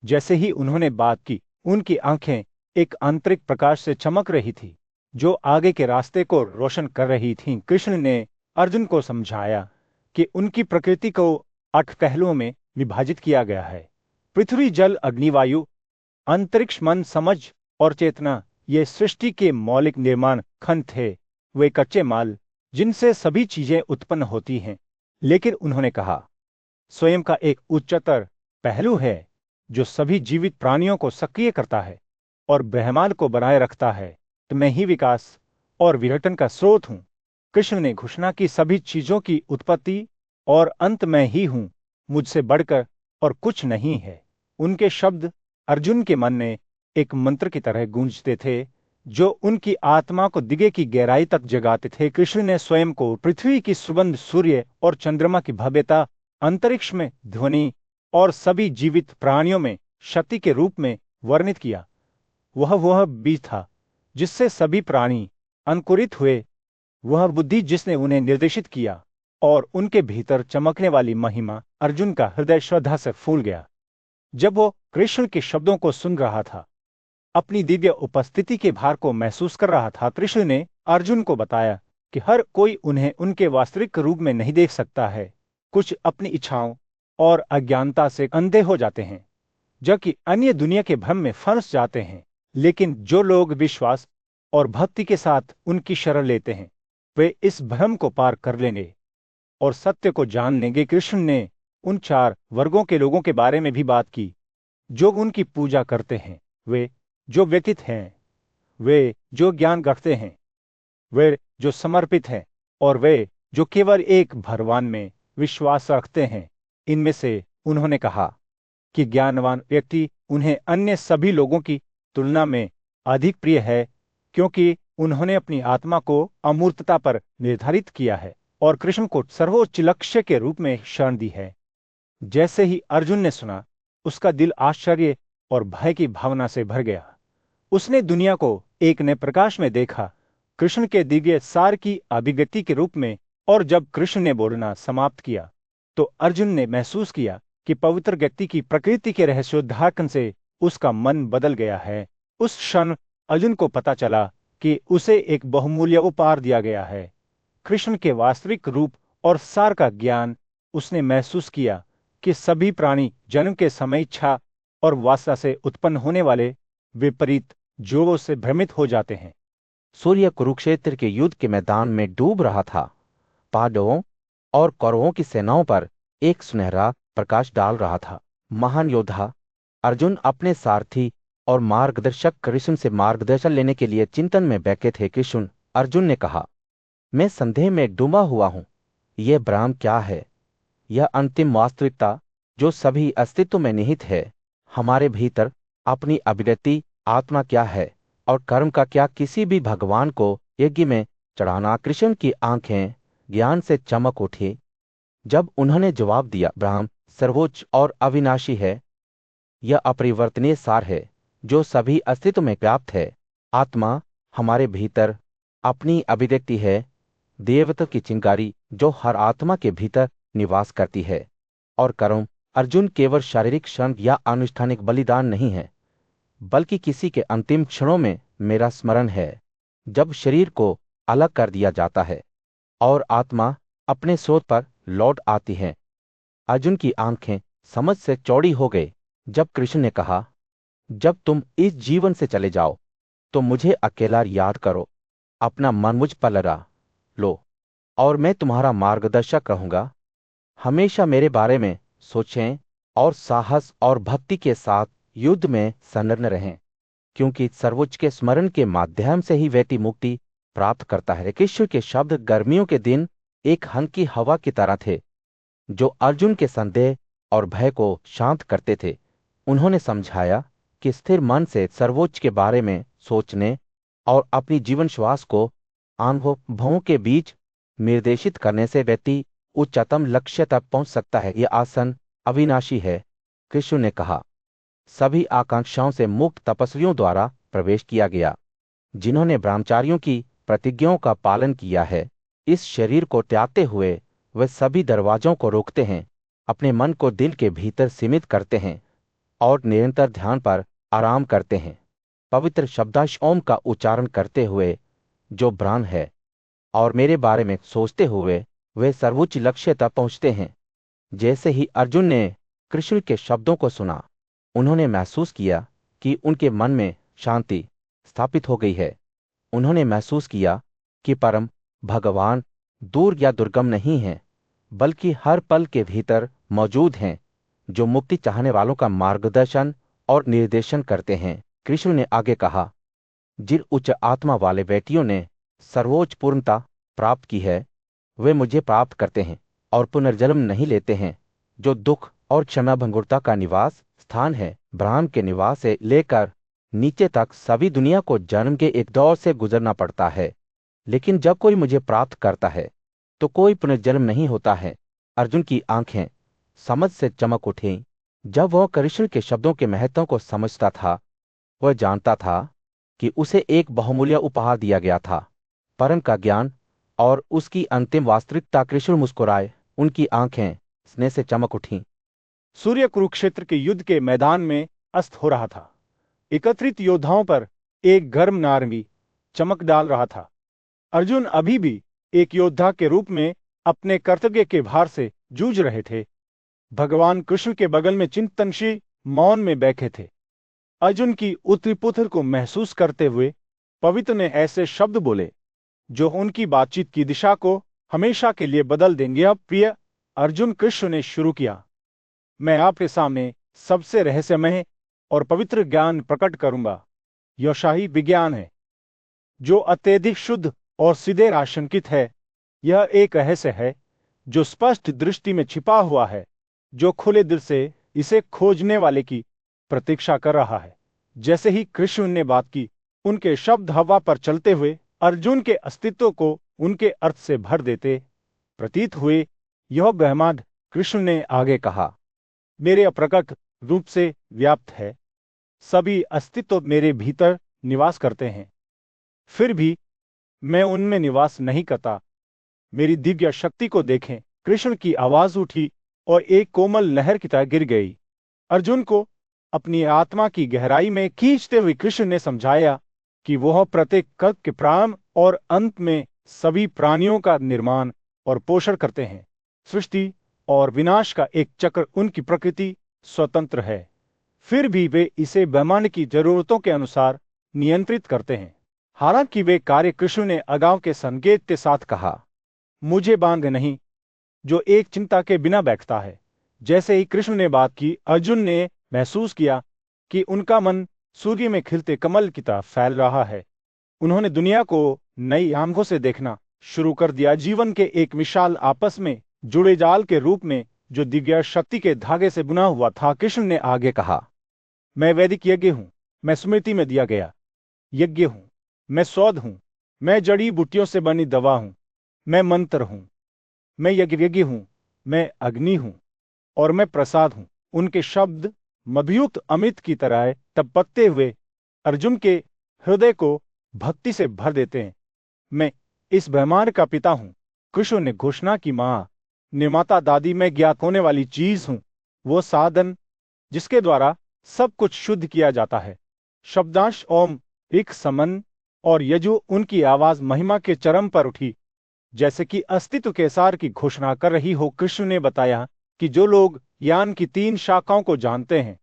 जैसे ही उन्होंने बात की, उनकी आंखें एक आंतरिक प्रकाश से चमक रही थी जो आगे के रास्ते को रोशन कर रही थीं। कृष्ण ने अर्जुन को समझाया कि उनकी प्रकृति को 8 पहलुओं में विभाजित किया गया है। पृथ्वी, जल, अग्नि, वायु, अंतरिक्ष, मन, समझ और चेतना, ये सृष्टि के मौलिक निर्माण खंड थे, वे कच्चे माल जिनसे सभी चीजें उत्पन्न होती हैं। लेकिन उन्होंने कहा, स्वयं का एक उच्चतर पहलू है जो सभी जीवित प्राणियों को सक्रिय करता है और ब्रह्मांड को बनाए रखता है। तो मैं ही विकास और विघटन का स्रोत हूं। कृष्ण ने घोषणा की, सभी चीजों की उत्पत्ति और अंत मैं ही हूं, मुझसे बढ़कर और कुछ नहीं है। उनके शब्द अर्जुन के मन में एक मंत्र की तरह गूंजते थे जो उनकी आत्मा को दिगे की गहराई तक जगाते थे। कृष्ण ने स्वयं को पृथ्वी की सुगंध, सूर्य और चंद्रमा की भव्यता, अंतरिक्ष में ध्वनि और सभी जीवित प्राणियों में शक्ति के रूप में वर्णित किया। वह बीज था जिससे सभी प्राणी अंकुरित हुए, वह बुद्धि जिसने उन्हें निर्देशित किया, और उनके भीतर चमकने वाली महिमा। अर्जुन का हृदय श्रद्धा से फूल गया जब वो कृष्ण के शब्दों को सुन रहा था, अपनी दिव्य उपस्थिति के भार को महसूस कर रहा था। कृष्ण ने अर्जुन को बताया कि हर कोई उन्हें उनके वास्तविक रूप में नहीं देख सकता है। कुछ अपनी इच्छाओं और अज्ञानता से अंधे हो जाते हैं, जबकि अन्य दुनिया के भ्रम में फंस जाते हैं। लेकिन जो लोग विश्वास और भक्ति के साथ उनकी शरण लेते हैं, वे इस भ्रम को पार कर लेंगे और सत्य को जान लेंगे। कृष्ण ने उन 4 वर्गों के लोगों के बारे में भी बात की जो उनकी पूजा करते हैं, वे जो व्यतीत हैं, वे जो ज्ञान रखते हैं, वे जो समर्पित हैं, और वे जो केवल एक भगवान में विश्वास रखते हैं। इनमें से उन्होंने कहा कि ज्ञानवान व्यक्ति उन्हें अन्य सभी लोगों की तुलना में अधिक प्रिय है, क्योंकि उन्होंने अपनी आत्मा को अमूर्तता पर निर्धारित किया है और कृष्ण को सर्वोच्च लक्ष्य के रूप में शरण दी है। जैसे ही अर्जुन ने सुना, उसका दिल आश्चर्य और भय की भावना से भर गया। उसने दुनिया को एक नए प्रकाश में देखा, कृष्ण के दिव्य सार की अभिव्यक्ति के रूप में। और जब कृष्ण ने बोलना समाप्त किया, तो अर्जुन ने महसूस किया कि पवित्र व्यक्ति की प्रकृति के रहस्योद्धारकन से उसका मन बदल गया है। उस क्षण अर्जुन को पता चला कि उसे एक बहुमूल्य उपहार दिया गया है, कृष्ण के वास्तविक रूप और सार का ज्ञान। उसने महसूस किया कि सभी प्राणी जन्म के समय इच्छा और वासना से उत्पन्न होने वाले विपरीत जोरों से भ्रमित हो जाते हैं। सूर्य कुरुक्षेत्र के युद्ध के मैदान में डूब रहा था। पांडवों और कौरवों की सेनाओं पर एक सुनहरा प्रकाश डाल रहा था। महान योद्धा अर्जुन अपने सारथी और मार्गदर्शक कृष्ण से मार्गदर्शन लेने के लिए चिंतन में बैठे थे। कृष्ण अर्जुन ने कहा, मैं संदेह में डूबा हुआ हूं। यह ब्रह्म क्या है? यह अंतिम वास्तविकता जो सभी अस्तित्व में निहित है, हमारे भीतर अपनी अभिव्यक्ति आत्मा क्या है और कर्म का क्या किसी भी भगवान को यज्ञ में चढ़ाना? कृष्ण की आंखें ज्ञान से चमक उठी जब उन्होंने जवाब दिया, ब्रह्म सर्वोच्च और अविनाशी है। यह अपरिवर्तनीय सार है जो सभी अस्तित्व में व्याप्त है। आत्मा हमारे भीतर अपनी अभिव्यक्ति है, देवत्व की चिंगारी जो हर आत्मा के भीतर निवास करती है। और कर्म अर्जुन केवल शारीरिक श्रम या अनुष्ठानिक बलिदान नहीं है, बल्कि किसी के अंतिम क्षणों में मेरा स्मरण है, जब शरीर को अलग कर दिया जाता है और आत्मा अपने स्रोत पर लौट आती है। अर्जुन की आंखें समझ से चौड़ी हो गई जब कृष्ण ने कहा, जब तुम इस जीवन से चले जाओ तो मुझे अकेला याद करो, अपना मन मुझ पर लगा लो और मैं तुम्हारा मार्गदर्शक रहूंगा। हमेशा मेरे बारे में सोचें और साहस और भक्ति के साथ युद्ध में संलग्न रहें, क्योंकि सर्वोच्च के स्मरण के माध्यम से ही व्यक्ति मुक्ति प्राप्त करता है। कृष्ण के शब्द गर्मियों के दिन एक हल्की हवा की तरह थे जो अर्जुन के संदेह और भय को शांत करते थे। उन्होंने समझाया कि स्थिर मन से सर्वोच्च के बारे में सोचने और अपनी जीवन श्वास को अनुभवों के बीच निर्देशित करने से व्यक्ति उच्चतम लक्ष्य तक पहुंच सकता है। यह आसन अविनाशी है। कृष्ण ने कहा, सभी आकांक्षाओं से मुक्त तपस्वियों द्वारा प्रवेश किया गया, जिन्होंने ब्रह्मचारियों की प्रतिज्ञाओं का पालन किया है। इस शरीर को त्यागते हुए वे सभी दरवाजों को रोकते हैं, अपने मन को दिल के भीतर सीमित करते हैं और निरंतर ध्यान पर आराम करते हैं, पवित्र शब्दाश ओम का उच्चारण करते हुए जो ब्राह्मण है, और मेरे बारे में सोचते हुए वे सर्वोच्च लक्ष्य तक पहुंचते हैं। जैसे ही अर्जुन ने कृष्ण के शब्दों को सुना, उन्होंने महसूस किया कि उनके मन में शांति स्थापित हो गई है। उन्होंने महसूस किया कि परम भगवान दूर या दुर्गम नहीं हैं, बल्कि हर पल के भीतर मौजूद हैं, जो मुक्ति चाहने वालों का मार्गदर्शन और निर्देशन करते हैं। कृष्ण ने आगे कहा, जिन उच्च आत्मा वाले व्यक्तियों ने सर्वोच्च पूर्णता प्राप्त की है, वे मुझे प्राप्त करते हैं और पुनर्जन्म नहीं लेते हैं, जो दुख और क्षमा भंगुरता का निवास स्थान है। ब्रह्म के निवास से लेकर नीचे तक सभी दुनिया को जन्म के एक दौर से गुजरना पड़ता है, लेकिन जब कोई मुझे प्राप्त करता है तो कोई पुनर्जन्म नहीं होता है। अर्जुन की आंखें समझ से चमक उठीं। जब वह कृष्ण के शब्दों के महत्व को समझता था, वह जानता था कि उसे एक बहुमूल्य उपहार दिया गया था, परम का ज्ञान और उसकी अंतिम वास्तविकता। कृष्ण मुस्कुराए, उनकी आंखें स्नेह से चमक उठीं। सूर्य कुरुक्षेत्र के युद्ध के मैदान में अस्त हो रहा था। एकत्रित योद्धाओं पर एक गर्म नारंगी चमक डाल रहा था। अर्जुन अभी भी एक योद्धा के रूप में अपने कर्तव्य के भार से जूझ रहे थे। भगवान कृष्ण के बगल में चिंतनशील मौन में बैठे थे। अर्जुन की उत्तरी को महसूस करते हुए पवित्र ने ऐसे शब्द बोले जो उनकी बातचीत की दिशा को हमेशा के लिए बदल देंगे। अब प्रिय अर्जुन, कृष्ण ने शुरू किया, मैं आपके सामने सबसे रहस्यमय और पवित्र ज्ञान प्रकट करूंगा। यह शाही विज्ञान है जो अत्यधिक शुद्ध और सीधे आशंकित है। यह एक रहस्य है जो स्पष्ट दृष्टि में छिपा हुआ है, जो खुले दिल से इसे खोजने वाले की प्रतीक्षा कर रहा है। जैसे ही कृष्ण ने बात की, उनके शब्द हवा पर चलते हुए अर्जुन के अस्तित्व को उनके अर्थ से भर देते प्रतीत हुए। यह ब्रह्मांड, कृष्ण ने आगे कहा, मेरे अप्रकट रूप से व्याप्त है। सभी अस्तित्व मेरे भीतर निवास करते हैं, फिर भी मैं उनमें निवास नहीं करता। मेरी दिव्य शक्ति को देखें। कृष्ण की आवाज उठी और एक कोमल लहर की तरह गिर गई। अर्जुन को अपनी आत्मा की गहराई में खींचते हुए कृष्ण ने समझाया कि वह प्रत्येक कल्प के प्रारंभ और अंत में सभी प्राणियों का निर्माण और पोषण करते हैं। सृष्टि और विनाश का एक चक्र उनकी प्रकृति स्वतंत्र है, फिर भी वे इसे ब्रह्मांड की जरूरतों के अनुसार नियंत्रित करते हैं। हालांकि वे कार्य, कृष्ण ने अगाव के संकेत के साथ कहा, मुझे बांध नहीं जो एक चिंता के बिना बैठता है। जैसे ही कृष्ण ने बात की, अर्जुन ने महसूस किया कि उनका मन सूर्य में खिलते कमल की तरह फैल रहा है। उन्होंने दुनिया को नई आंखों से देखना शुरू कर दिया, जीवन के एक विशाल आपस में जुड़े जाल के रूप में जो दिव्य शक्ति के धागे से बुना हुआ था। कृष्ण ने आगे कहा, मैं वैदिक यज्ञ हूं, मैं स्मृति में दिया गया यज्ञ हूं, मैं सौध हूं, मैं जड़ी बूटियों से बनी दवा हूं, मैं मंत्र हूं, मैं यज्ञ हूं, मैं अग्नि हूं और मैं प्रसाद हूं। उनके शब्द मधुयुक्त अमृत की तरह टपकते हुए अर्जुन के हृदय को भक्ति से भर देते हैं। मैं इस ब्रह्मांड का पिता हूं, कृष्ण ने घोषणा की। मां, निर्माता, दादी, मैं ज्ञात होने वाली चीज हूं, वो साधन जिसके द्वारा सब कुछ शुद्ध किया जाता है। शब्दांश ओम, ऋक, समन और यजु, उनकी आवाज महिमा के चरम पर उठी, जैसे कि अस्तित्व के सार की घोषणा कर रही हो। कृष्ण ने बताया कि जो लोग ज्ञान की 3 शाखाओं को जानते हैं,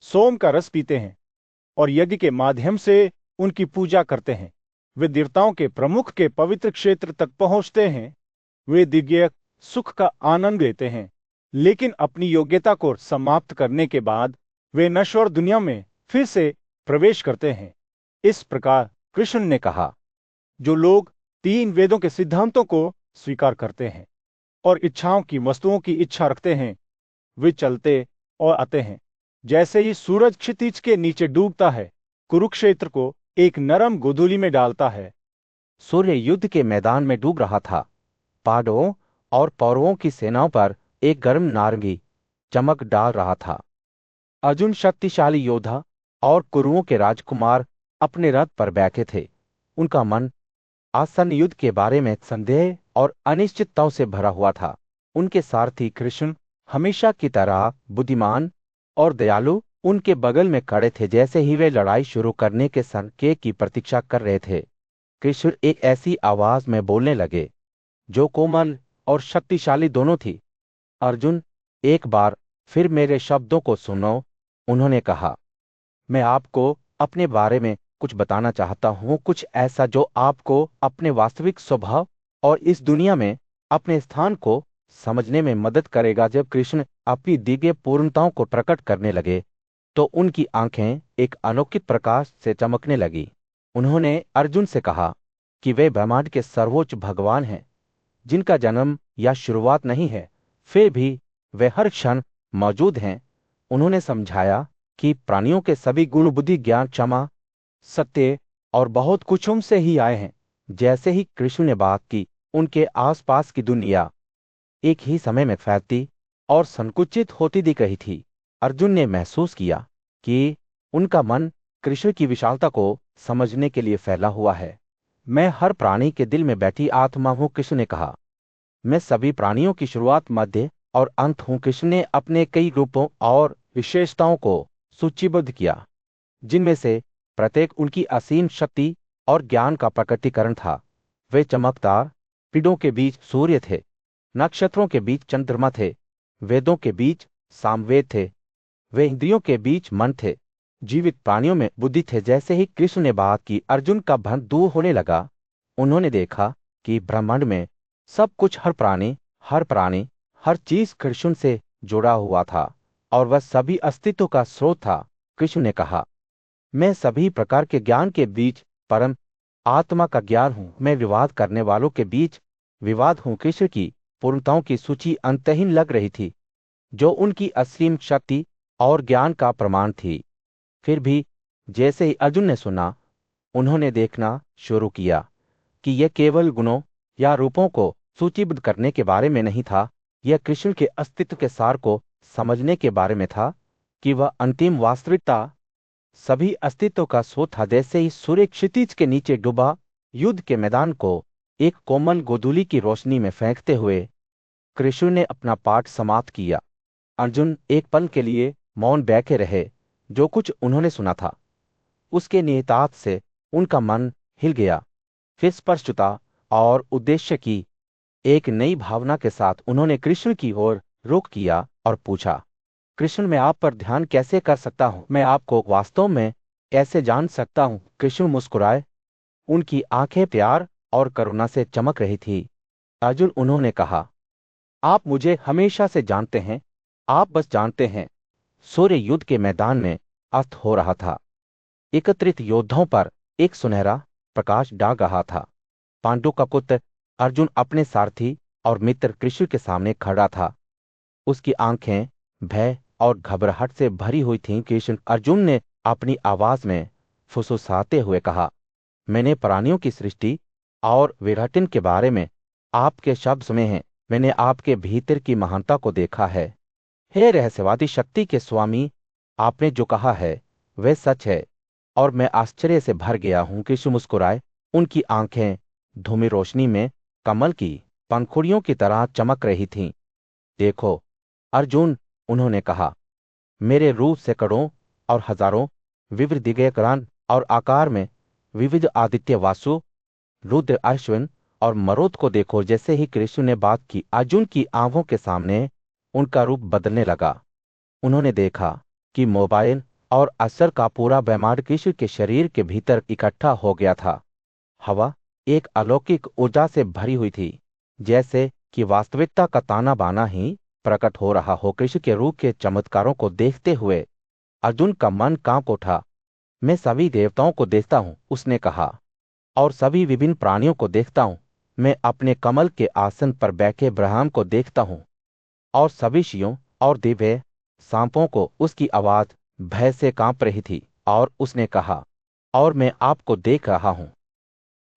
सोम का रस पीते हैं और यज्ञ के माध्यम से उनकी पूजा करते हैं, वे देवताओं के प्रमुख के पवित्र क्षेत्र तक पहुंचते हैं। वे दिव्य सुख का आनंद लेते हैं, लेकिन अपनी योग्यता को समाप्त करने के बाद वे नश्वर दुनिया में फिर से प्रवेश करते हैं। इस प्रकार कृष्ण ने कहा, जो लोग 3 वेदों के सिद्धांतों को स्वीकार करते हैं और इच्छाओं की वस्तुओं की इच्छा रखते हैं, वे चलते और आते हैं। जैसे ही सूरज क्षितिज के नीचे डूबता है, कुरुक्षेत्र को एक नरम गोधूली में डालता है। सूर्य युद्ध के मैदान में डूब रहा था। पांडवों और कौरवों की सेनाओं पर एक गर्म नारंगी चमक डाल रहा था। अर्जुन शक्तिशाली योद्धा और कुरुओं के राजकुमार अपने रथ पर बैठे थे। उनका मन आसन्न युद्ध के बारे में संदेह और अनिश्चितताओं से भरा हुआ था। उनके सारथी कृष्ण हमेशा की तरह बुद्धिमान और दयालु उनके बगल में खड़े थे। जैसे ही वे लड़ाई शुरू करने के संकेत की प्रतीक्षा कर रहे थे, कृष्ण एक ऐसी आवाज में बोलने लगे जो कोमल और शक्तिशाली दोनों थी। अर्जुन, एक बार फिर मेरे शब्दों को सुनो। उन्होंने कहा, मैं आपको अपने बारे में कुछ बताना चाहता हूं, कुछ ऐसा जो आपको अपने वास्तविक स्वभाव और इस दुनिया में अपने स्थान को समझने में मदद करेगा। जब कृष्ण अपनी दिव्य पूर्णताओं को प्रकट करने लगे तो उनकी आंखें एक अलौकिक प्रकाश से चमकने लगी। उन्होंने अर्जुन से कहा कि वे ब्रह्मांड के सर्वोच्च भगवान हैं, जिनका जन्म या शुरुआत नहीं है, फिर भी वे हर क्षण मौजूद हैं। उन्होंने समझाया कि प्राणियों के सभी गुण, बुद्धि, ज्ञान, क्षमा, सत्य और बहुत कुछ उनसे ही आए हैं। जैसे ही कृष्ण ने बात की, उनके आसपास की दुनिया एक ही समय में फैलती और संकुचित होती दिख रही थी। अर्जुन ने महसूस किया कि उनका मन कृष्ण की विशालता को समझने के लिए फैला हुआ है। मैं हर प्राणी के दिल में बैठी आत्मा हूं, कृष्ण ने कहा। मैं सभी प्राणियों की शुरुआत, मध्य और अंत हूं। कृष्ण ने अपने कई रूपों और विशेषताओं को सूचीबद्ध किया, जिनमें से प्रत्येक उनकी असीम शक्ति और ज्ञान का प्रकटीकरण था। वे चमकदार पेड़ों के बीच सूर्य थे, नक्षत्रों के बीच चंद्रमा थे, वेदों के बीच सामवेद थे, वे इंद्रियों के बीच मन थे, जीवित प्राणियों में बुद्धि थे। जैसे ही कृष्ण ने बात की, अर्जुन का भ्रम दूर होने लगा। उन्होंने देखा कि ब्रह्मांड में सब कुछ, हर प्राणी, हर चीज कृष्ण से जुड़ा हुआ था और वह सभी अस्तित्व का स्रोत था। कृष्ण ने कहा, मैं सभी प्रकार के ज्ञान के बीच परम आत्मा का ज्ञान हूं। मैं विवाद करने वालों के बीच विवाद हूं। कृष्ण की पूर्णताओं की सूची अंतहीन लग रही थी, जो उनकी असीम शक्ति और ज्ञान का प्रमाण थी। फिर भी जैसे ही अर्जुन ने सुना, उन्होंने देखना शुरू किया कि यह केवल गुणों या रूपों को सूचीबद्ध करने के बारे में नहीं था। यह कृष्ण के अस्तित्व के सार को समझने के बारे में था, कि वह अंतिम वास्तविकता सभी अस्तित्व का स्रोत था। जैसे ही सूर्य क्षितिज के नीचे डूबा, युद्ध के मैदान को एक कोमल गोधूली की रोशनी में फेंकते हुए कृष्ण ने अपना पाठ समाप्त किया। अर्जुन एक पल के लिए मौन बैठे रहे। जो कुछ उन्होंने सुना था, उसके निहितार्थ से उनका मन हिल गया। फिर स्पष्टता और उद्देश्य की एक नई भावना के साथ उन्होंने कृष्ण की ओर रुख किया और पूछा, कृष्ण, मैं आप पर ध्यान कैसे कर सकता हूं? मैं आपको वास्तव में कैसे जान सकता हूं? कृष्ण मुस्कुराए। उनकी आंखें प्यार और करुणा से चमक रही थी। अर्जुन, उन्होंने कहा, आप मुझे हमेशा से जानते हैं, आप बस जानते हैं। सूर्य युद्ध के मैदान में अस्त हो रहा था। एकत्रित योद्धाओं पर एक सुनहरा प्रकाश डाल रहा था। पांडु का पुत्र अर्जुन अपने सारथी और मित्र कृष्ण के सामने खड़ा था। उसकी आंखें भय और घबराहट से भरी हुई थीं। कृष्ण अर्जुन ने अपनी आवाज में फुसफुसाते हुए कहा, मैंने प्राणियों की सृष्टि और विघटन के बारे में आपके शब्द सुने हैं। मैंने आपके भीतर की महानता को देखा है। हे रहस्यवादी शक्ति के स्वामी, आपने जो कहा है वह सच है और मैं आश्चर्य से भर गया हूं। कृष्ण मुस्कुराए। उनकी आंखें धूमी रोशनी में कमल की पंखुड़ियों की तरह चमक रही थीं। देखो अर्जुन, उन्होंने कहा, मेरे रूप सैकड़ों और हजारों विविध दिग्गज और आकार में विविध आदित्य वासु, रुद्र, अश्विन और मरुत को देखो। जैसे ही कृष्ण ने बात की, अर्जुन की आंखों के सामने उनका रूप बदलने लगा। उन्होंने देखा कि मोबाइल और असर का पूरा ब्रह्मांड कृष्ण के शरीर के भीतर इकट्ठा हो गया था। हवा एक अलौकिक ऊर्जा से भरी हुई थी, जैसे कि वास्तविकता का ताना बाना ही प्रकट हो रहा हो। कृष्ण के रूप के चमत्कारों को देखते हुए अर्जुन का मन कांप उठा। मैं सभी देवताओं को देखता हूं, उसने कहा, और सभी विभिन्न प्राणियों को देखता हूं। मैं अपने कमल के आसन पर बैठे ब्रह्म को देखता हूं और सभी शियों और दिव्य सांपों को। उसकी आवाज भय से कांप रही थी और उसने कहा, और मैं आपको देख रहा हूं।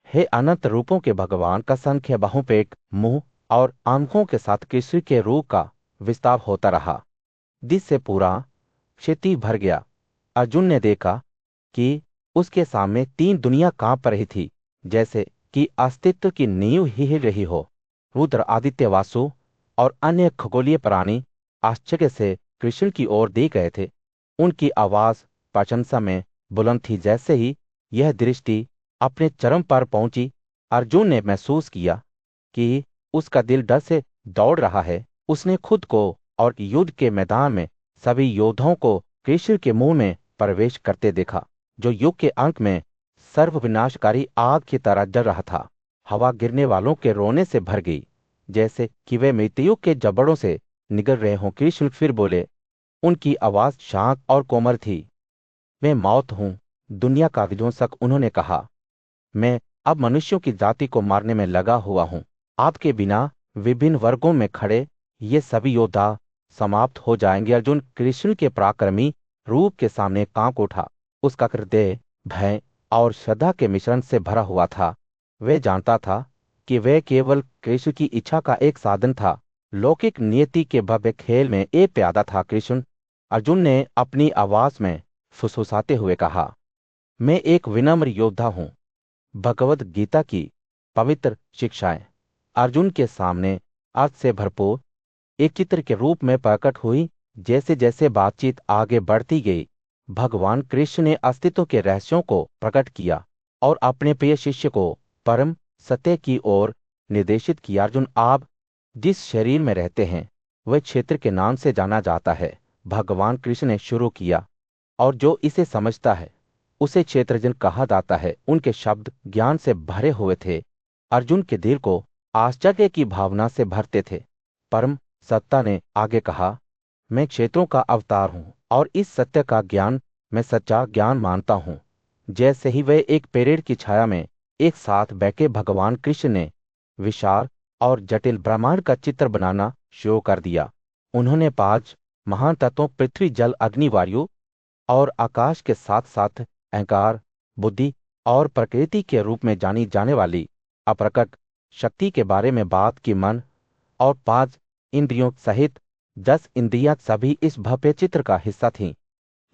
हे अनंत रूपों के भगवान का संख्य बहुपेट मुंह और आंखों के साथ कृष्ण के रूप का विस्तार होता रहा, जिससे पूरा क्षिति भर गया। अर्जुन ने देखा कि उसके सामने तीन दुनिया कांप रही थी, जैसे कि अस्तित्व की नींव ही हिल रही हो। रुद्र, आदित्य, वासु और अन्य खगोलीय प्राणी आश्चर्य से कृष्ण की ओर देख गए थे। उनकी आवाज प्रशंसा में बुलंद थी। जैसे ही यह दृष्टि अपने चरम पर पहुंची, अर्जुन ने महसूस किया कि उसका दिल डर से दौड़ रहा है। उसने खुद को और युद्ध के मैदान में सभी योद्धाओं को कृष्ण के मुंह में प्रवेश करते देखा, जो युग के अंत में सर्वविनाशकारी आग की तरह जल रहा था। हवा गिरने वालों के रोने से भर गई, जैसे कि वे मृत्यु के जबड़ों से निगल रहे हों। कृष्ण फिर बोले। उनकी आवाज शांत और कोमल थी। मैं मौत हूं, दुनिया का विध्वंसक। उन्होंने कहा, मैं अब मनुष्यों की जाति को मारने में लगा हुआ हूं। आपके बिना विभिन्न वर्गों में खड़े ये सभी योद्धा समाप्त हो जाएंगे। अर्जुन कृष्ण के पराक्रमी रूप के सामने कांप उठा। उसका हृदय भय और श्रद्धा के मिश्रण से भरा हुआ था। वह जानता था कि वह केवल कृष्ण की इच्छा का एक साधन था, लौकिक नियति के भव्य खेल में एक प्यादा था। कृष्ण, अर्जुन ने अपनी आवाज में फुसफुसाते हुए कहा, मैं एक विनम्र योद्धा हूं। भगवद गीता की पवित्र शिक्षाएं अर्जुन के सामने अर्थ से भरपूर एक चित्र के रूप में प्रकट हुई। जैसे जैसे बातचीत आगे बढ़ती गई, भगवान कृष्ण ने अस्तित्व के रहस्यों को प्रकट किया और अपने प्रिय शिष्य को परम सत्य की ओर निर्देशित किया। अर्जुन, आप जिस शरीर में रहते हैं वह क्षेत्र के नाम से जाना जाता है, भगवान कृष्ण ने शुरू किया, और जो इसे समझता है उसे क्षेत्रजन कहा जाता है। उनके शब्द ज्ञान से भरे हुए थे, अर्जुन के दिल को आश्चर्य की भावना से भरते थे। परम सत्ता ने आगे कहा, मैं क्षेत्रों का अवतार हूं और इस सत्य का ज्ञान मैं सच्चा ज्ञान मानता हूं। जैसे ही वे एक पेड़ की छाया में एक साथ बैठे, भगवान कृष्ण ने विशाल और जटिल ब्रह्मांड का चित्र बनाना शुरू कर दिया। उन्होंने 5 महान तत्वों पृथ्वी, जल, अग्नि, वायु और आकाश के साथ साथ अहंकार, बुद्धि और प्रकृति के रूप में जानी जाने वाली अप्रकट शक्ति के बारे में बात की। मन और 5 इंद्रियों सहित 10 इंद्रियां सभी इस भव्य चित्र का हिस्सा थीं।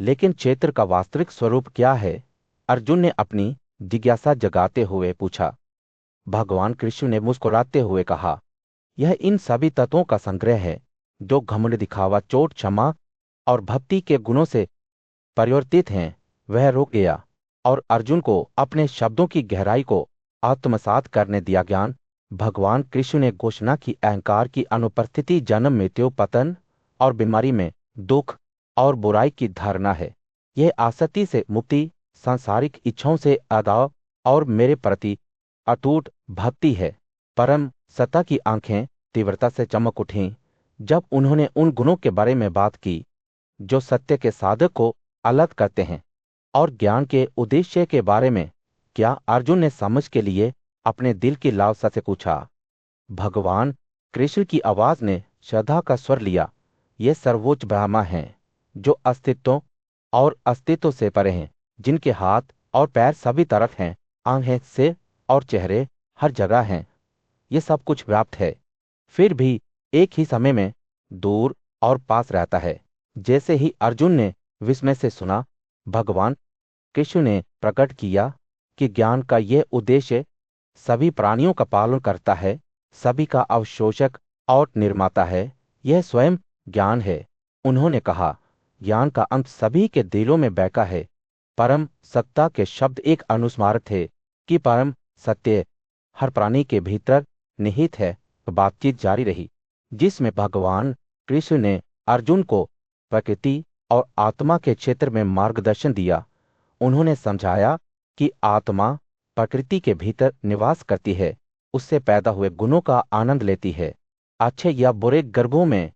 लेकिन क्षेत्र का वास्तविक स्वरूप क्या है? अर्जुन ने अपनी जिज्ञासा जगाते हुए पूछा। भगवान कृष्ण ने मुस्कुराते हुए कहा, यह इन सभी तत्वों का संग्रह है जो घमंड, दिखावा, चोट, क्षमा और भक्ति के गुणों से परिवर्तित हैं। वह रुक गया और अर्जुन को अपने शब्दों की गहराई को आत्मसात करने दिया। ज्ञान, भगवान कृष्ण ने घोषणा की, अहंकार की अनुपस्थिति जन्म, मृत्यु, पतन और बीमारी में दुख और बुराई की धारणा है। यह आसक्ति से मुक्ति, सांसारिक इच्छाओं से आदाव और मेरे प्रति अटूट भक्ति है। परम सत्ता की आंखें तीव्रता से चमक उठीं जब उन्होंने उन गुणों के बारे में बात की जो सत्य के साधक को अलग करते हैं। और ज्ञान के उद्देश्य के बारे में क्या? अर्जुन ने समझ के लिए अपने दिल की लालसा से पूछा। भगवान कृष्ण की आवाज ने श्रद्धा का स्वर लिया, ये सर्वोच्च ब्रह्मा हैं जो अस्तित्व और अस्तित्व से परे हैं, जिनके हाथ और पैर सभी तरफ हैं, आंखें, सिर और चेहरे हर जगह हैं। ये सब कुछ व्याप्त है, फिर भी एक ही समय में दूर और पास रहता है। जैसे ही अर्जुन ने विस्मय से सुना, भगवान कृष्ण ने प्रकट किया कि ज्ञान का यह उद्देश्य सभी प्राणियों का पालन करता है, सभी का अवशोषक और निर्माता है। यह स्वयं ज्ञान है। उन्होंने कहा, ज्ञान का अंत सभी के दिलों में बैठा है। परम सत्ता के शब्द एक अनुस्मारक थे कि परम सत्य हर प्राणी के भीतर निहित है। बातचीत जारी रही, जिसमें भगवान कृष्ण ने अर्जुन को प्रकृति और आत्मा के क्षेत्र में मार्गदर्शन दिया। उन्होंने समझाया कि आत्मा प्रकृति के भीतर निवास करती है, उससे पैदा हुए गुणों का आनंद लेती है। अच्छे या बुरे गर्भों में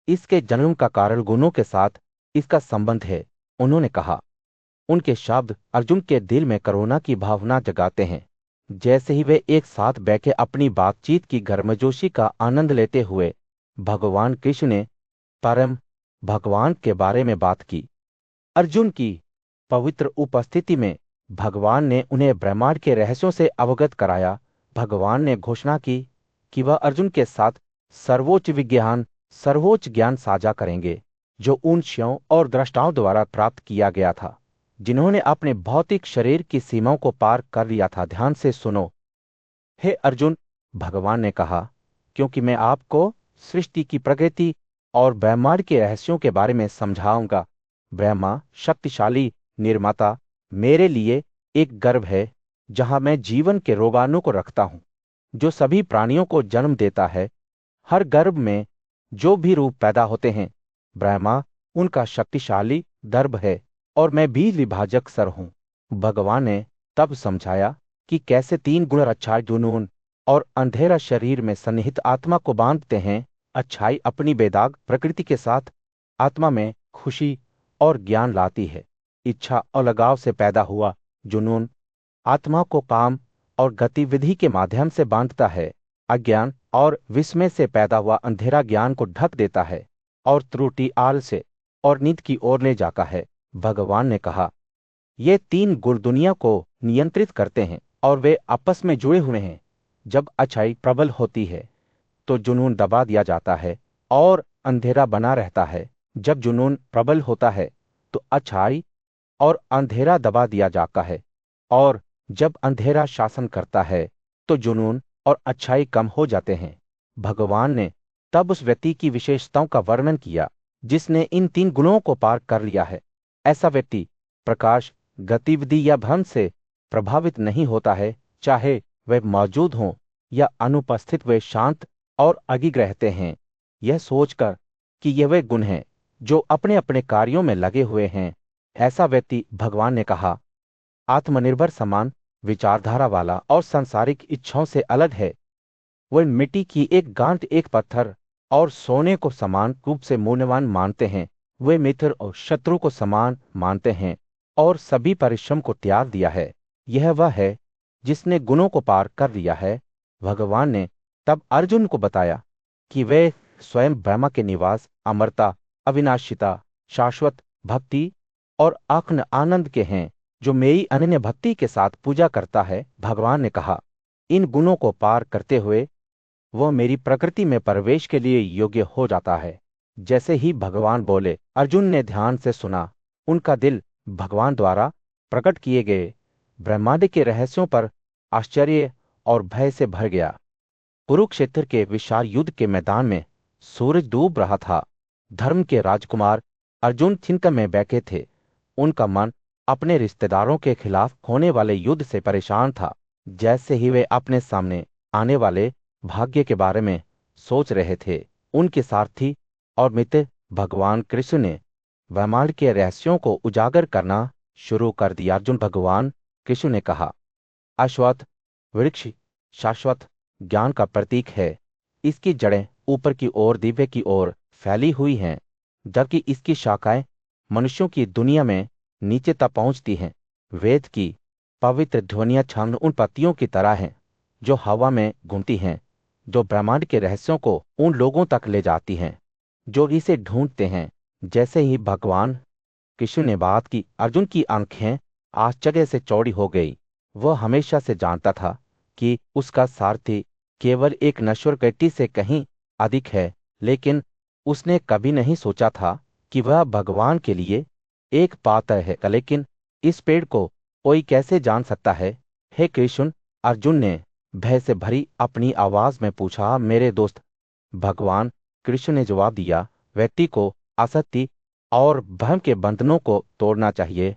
इसके जन्म का कारण गुणों के साथ इसका संबंध है। उन्होंने कहा। उनके शब्द अर्जुन के दिल में करुणा की भावना जगाते हैं। जैसे ही वे एक साथ बैठे अपनी बातचीत की गर्मजोशी का आनंद लेते हुए, भगवान कृष्ण ने परम भगवान के बारे में बात की। अर्जुन की पवित्र उपस्थिति में भगवान ने उन्हें ब्रह्मांड के रहस्यों से अवगत कराया। भगवान ने घोषणा की कि वह अर्जुन के साथ सर्वोच्च ज्ञान साझा करेंगे, जो उन ऋषियों और द्रष्टाओं द्वारा प्राप्त किया गया था, जिन्होंने अपने भौतिक शरीर की सीमाओं को पार कर लिया था। ध्यान से सुनो। हे अर्जुन, भगवान ने कहा, क्योंकि मैं आपको सृष्टि की प्रकृति और ब्रह्मांड के रहस्यों के बारे में समझाऊंगा। ब्रह्मा शक्तिशाली निर्माता मेरे लिए एक गर्भ है जहां मैं जीवन के रोगाणु को रखता हूं, जो सभी प्राणियों को जन्म देता है। हर गर्भ में जो भी रूप पैदा होते हैं, ब्रह्मा उनका शक्तिशाली दर्भ है और मैं बीज विभाजक सर हूं। भगवान ने तब समझाया कि कैसे तीन गुण अच्छाई, जुनून और अंधेरा शरीर में सन्निहित आत्मा को बांधते हैं। अच्छाई अपनी बेदाग प्रकृति के साथ आत्मा में खुशी और ज्ञान लाती है। इच्छा और लगाव से पैदा हुआ जुनून आत्मा को काम और गतिविधि के माध्यम से बांधता है। अज्ञान और विस्मय से पैदा हुआ अंधेरा ज्ञान को ढक देता है और त्रुटि आलस्य और नींद की ओर ले जाता है। भगवान ने कहा, ये तीन गुण दुनिया को नियंत्रित करते हैं और वे आपस में जुड़े हुए हैं। जब अच्छाई प्रबल होती है तो जुनून दबा दिया जाता है और अंधेरा बना रहता है। जब जुनून प्रबल होता है तो अच्छाई और अंधेरा दबा दिया जाता है, और जब अंधेरा शासन करता है तो जुनून और अच्छाई कम हो जाते हैं। भगवान ने तब उस व्यक्ति की विशेषताओं का वर्णन किया जिसने इन तीन गुणों को पार कर लिया है। ऐसा व्यक्ति प्रकाश, गतिविधि या भ्रम से प्रभावित नहीं होता है। चाहे वे मौजूद हों या अनुपस्थित, वे शांत और अडिग रहते हैं, यह सोचकर कि ये वे गुण हैं जो अपने अपने कार्यों में लगे हुए हैं। ऐसा व्यक्ति, भगवान ने कहा, आत्मनिर्भर, समान विचारधारा वाला और सांसारिक इच्छाओं से अलग है। वे मिट्टी की एक गांठ, एक पत्थर और सोने को समान रूप से मूल्यवान मानते हैं। वे मित्र और शत्रु को समान मानते हैं और सभी परिश्रम को त्याग दिया है। यह वह है जिसने गुणों को पार कर लिया है। भगवान ने तब अर्जुन को बताया कि वे स्वयं ब्रह्मा के निवास, अमरता, अविनाशिता, शाश्वत भक्ति और अखंड आनंद के हैं, जो मेरी अनन्य भक्ति के साथ पूजा करता है। भगवान ने कहा, इन गुणों को पार करते हुए वह मेरी प्रकृति में प्रवेश के लिए योग्य हो जाता है। जैसे ही भगवान बोले, अर्जुन ने ध्यान से सुना। उनका दिल भगवान द्वारा प्रकट किए गए ब्रह्मांड के रहस्यों पर आश्चर्य और भय से भर गया। कुरुक्षेत्र के विशाल युद्ध के मैदान में सूरज डूब रहा था। धर्म के राजकुमार अर्जुन चिंता में बैठे थे। उनका मन अपने रिश्तेदारों के खिलाफ होने वाले युद्ध से परेशान था। जैसे ही वे अपने सामने आने वाले भाग्य के बारे में सोच रहे थे, उनके सारथी और मित्र भगवान कृष्ण ने ब्रह्मांड के रहस्यों को उजागर करना शुरू कर दिया। अर्जुन, भगवान कृष्ण ने कहा, अश्वत्थ वृक्ष शाश्वत ज्ञान का प्रतीक है। इसकी जड़ें ऊपर की ओर दिव्य की ओर फैली हुई हैं, जबकि इसकी शाखाएं मनुष्यों की दुनिया में नीचे तक पहुंचती हैं। वेद की पवित्र ध्वनियां छंद उन पत्तियों की तरह हैं जो हवा में घूमती हैं, जो ब्रह्मांड के रहस्यों को उन लोगों तक ले जाती हैं जो इसे ढूंढते हैं। जैसे ही भगवान कृष्ण ने बात की, अर्जुन की आंखें आश्चर्य से चौड़ी हो गई। वह हमेशा से जानता था कि उसका सारथी केवल एक नश्वर व्यक्ति से कहीं अधिक है, लेकिन उसने कभी नहीं सोचा था कि वह भगवान के लिए एक पात्र है। लेकिन इस पेड़ को कोई कैसे जान सकता है? हे कृष्ण, अर्जुन ने भय से भरी अपनी आवाज में पूछा। मेरे दोस्त, भगवान कृष्ण ने जवाब दिया, व्यक्ति को आसक्ति और भ्रम के बंधनों को तोड़ना चाहिए।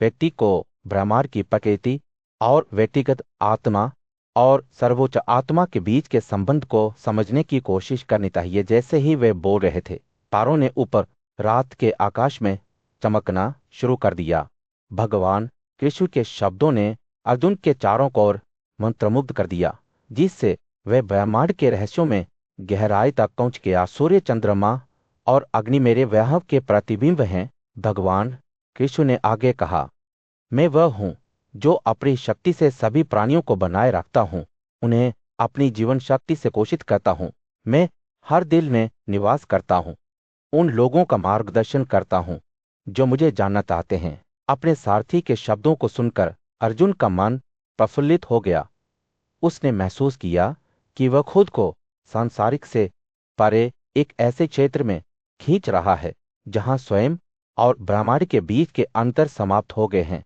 व्यक्ति को ब्रह्मांड की प्रकृति और व्यक्तिगत आत्मा और सर्वोच्च आत्मा के बीच के संबंध को समझने की कोशिश करनी चाहिए। जैसे ही वे बोल रहे थे, तारों ने ऊपर रात के आकाश में चमकना शुरू कर दिया। भगवान कृष्ण के शब्दों ने अर्जुन के चारों ओर मंत्रमुग्ध कर दिया, जिससे वह ब्रह्मांड के रहस्यों में गहराई तक पहुंच गया। सूर्य, चंद्रमा और अग्नि मेरे वैभव के प्रतिबिंब हैं। भगवान कृष्ण ने आगे कहा, मैं वह हूं जो अपनी शक्ति से सभी प्राणियों को बनाए रखता हूं, उन्हें अपनी जीवन शक्ति से पोषित करता हूं। मैं हर दिल में निवास करता हूं, उन लोगों का मार्गदर्शन करता हूं जो मुझे जानना चाहते हैं। अपने सारथी के शब्दों को सुनकर अर्जुन का मन प्रफुल्लित हो गया। उसने महसूस किया कि वह खुद को सांसारिक से परे एक ऐसे क्षेत्र में खींच रहा है जहां स्वयं और ब्रह्मांड के बीच के अंतर समाप्त हो गए हैं।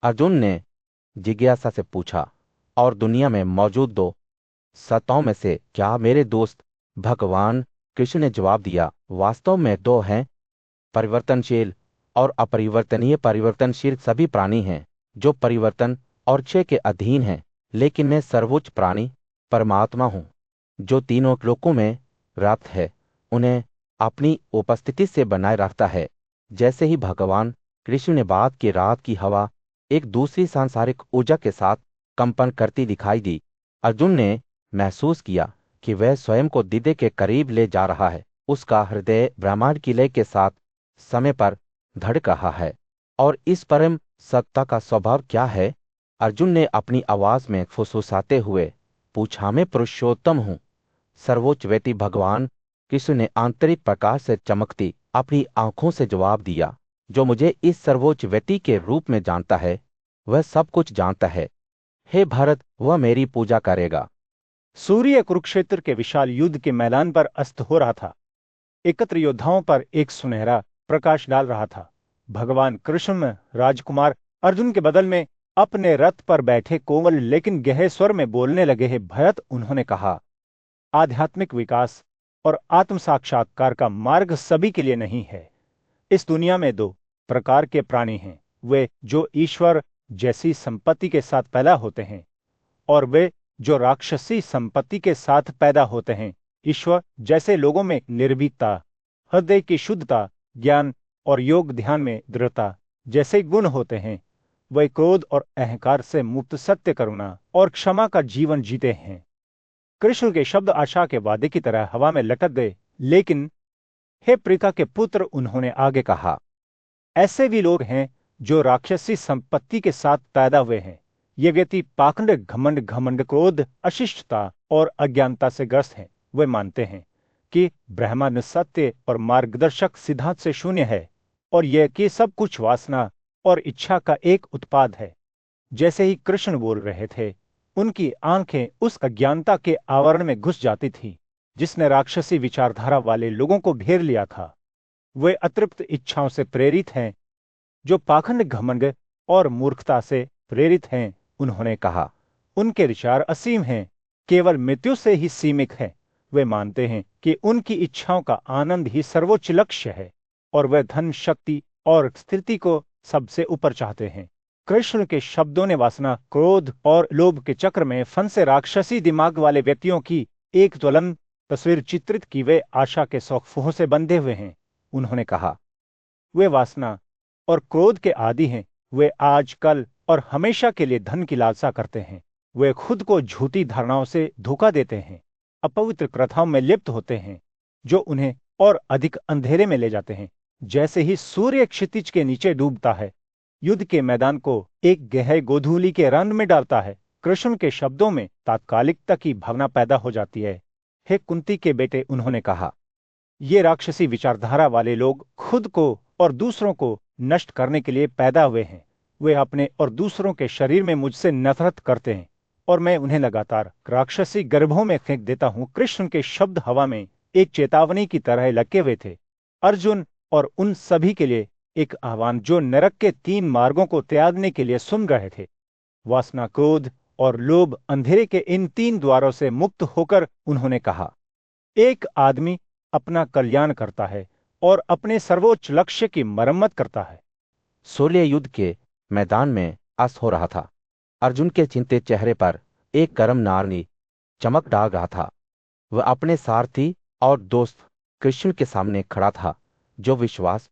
अर्जुन ने जिज्ञासा से पूछा, और दुनिया में मौजूद दो सत्ताओं में से क्या मेरे दोस्त? भगवान कृष्ण ने जवाब दिया, वास्तव में दो हैं, परिवर्तनशील और अपरिवर्तनीय परिवर्तनशील सभी प्राणी हैं जो परिवर्तन और क्षय के अधीन हैं, लेकिन मैं सर्वोच्च प्राणी परमात्मा हूँ जो तीनों लोकों में व्याप्त है, उन्हें अपनी उपस्थिति से बनाए रखता है। जैसे ही भगवान कृष्ण ने बात की, रात की हवा एक दूसरी सांसारिक ऊर्जा के साथ कंपन करती दिखाई दी। अर्जुन ने महसूस किया कि वह स्वयं को दीदे के करीब ले जा रहा है। उसका हृदय ब्रह्मांड की लय के साथ समय पर धड़क रहा है। और इस परम सत्ता का स्वभाव क्या है? अर्जुन ने अपनी आवाज में फुसफुसाते हुए पूछा। मैं पुरुषोत्तम हूँ, सर्वोच्च व्यक्ति भगवान कृष्ण ने आंतरिक प्रकाश से चमकती अपनी आंखों से जवाब दिया। जो मुझे इस सर्वोच्च व्यक्ति के रूप में जानता है वह सब कुछ जानता है। हे भरत, वह मेरी पूजा करेगा। सूर्य कुरुक्षेत्र के विशाल युद्ध के मैदान पर अस्त हो रहा था। एकत्र योद्धाओं पर एक सुनहरा प्रकाश डाल रहा था। भगवान कृष्ण राजकुमार अर्जुन के बदल में अपने रथ पर बैठे कोमल लेकिन गहरे स्वर में बोलने लगे। हे भरत, उन्होंने कहा, आध्यात्मिक विकास और आत्म साक्षात्कार का मार्ग सभी के लिए नहीं है। इस दुनिया में दो प्रकार के प्राणी हैं, वे जो ईश्वर जैसी संपत्ति के साथ पैदा होते हैं और वे जो राक्षसी संपत्ति के साथ पैदा होते हैं। ईश्वर जैसे लोगों में निर्भीकता, हृदय की शुद्धता, ज्ञान और योग ध्यान में दृढ़ता जैसे गुण होते हैं। वे क्रोध और अहंकार से मुक्त सत्य, करुणा और क्षमा का जीवन जीते हैं। कृष्ण के शब्द आशा के वादे की तरह हवा में लटक गए। लेकिन हे प्रीता के पुत्र, उन्होंने आगे कहा, ऐसे भी लोग हैं जो राक्षसी संपत्ति के साथ पैदा हुए हैं। ये व्यक्ति पाखंड, घमंड, क्रोध, अशिष्टता और अज्ञानता से ग्रस्त हैं। वे मानते हैं कि ब्रह्मांड सत्य और मार्गदर्शक सिद्धांत से शून्य है और यह कि सब कुछ वासना और इच्छा का एक उत्पाद है। जैसे ही कृष्ण बोल रहे थे, उनकी आंखें उस अज्ञानता के आवरण में घुस जाती थीं जिसने राक्षसी विचारधारा वाले लोगों को घेर लिया था। वे अतृप्त इच्छाओं से प्रेरित हैं, जो पाखंड, घमंड और मूर्खता से प्रेरित हैं। उन्होंने कहा, उनके विचार असीम हैं, केवल मृत्यु से ही सीमित हैं। वे मानते हैं कि उनकी इच्छाओं का आनंद ही सर्वोच्च लक्ष्य है और वे धन, शक्ति और स्थिति को सबसे ऊपर चाहते हैं। कृष्ण के शब्दों ने वासना, क्रोध और लोभ के चक्र में फंसे राक्षसी दिमाग वाले व्यक्तियों की एक ज्वलंत तस्वीर चित्रित की। वे आशा के शौकफों से बंधे हुए हैं। उन्होंने कहा, वे वासना और क्रोध के आदि हैं। वे आज, कल और हमेशा के लिए धन की लालसा करते हैं। वे खुद को झूठी धारणाओं से धोखा देते हैं, अपवित्र प्रथाओं में लिप्त होते हैं जो उन्हें और अधिक अंधेरे में ले जाते हैं। जैसे ही सूर्य क्षितिज के नीचे डूबता है, युद्ध के मैदान को एक गहरे गोधूली के रंग में डालता है। कृष्ण के शब्दों में तात्कालिकता की भावना पैदा हो जाती है। हे कुंती के बेटे, उन्होंने कहा, ये राक्षसी विचारधारा वाले लोग खुद को और दूसरों को नष्ट करने के लिए पैदा हुए हैं। वे अपने और दूसरों के शरीर में मुझसे नफरत करते हैं और मैं उन्हें लगातार राक्षसी गर्भों में फेंक देता हूं। कृष्ण के शब्द हवा में एक चेतावनी की तरह लटके हुए थे। अर्जुन और उन सभी के लिए एक आह्वान जो नरक के 3 मार्गों को त्यागने के लिए सुन रहे थे। वासना, क्रोध और लोभ, अंधेरे के इन 3 द्वारों से मुक्त होकर उन्होंने कहा, एक आदमी अपना कल्याण करता है और अपने सर्वोच्च लक्ष्य की मरम्मत करता है। सूर्य युद्ध के मैदान में अस्त हो रहा था। अर्जुन के चिंतित चेहरे पर एक गर्म नारंगी चमक डाल रहा था। वह अपने सारथी और दोस्त कृष्ण के सामने खड़ा था, जो विश्वास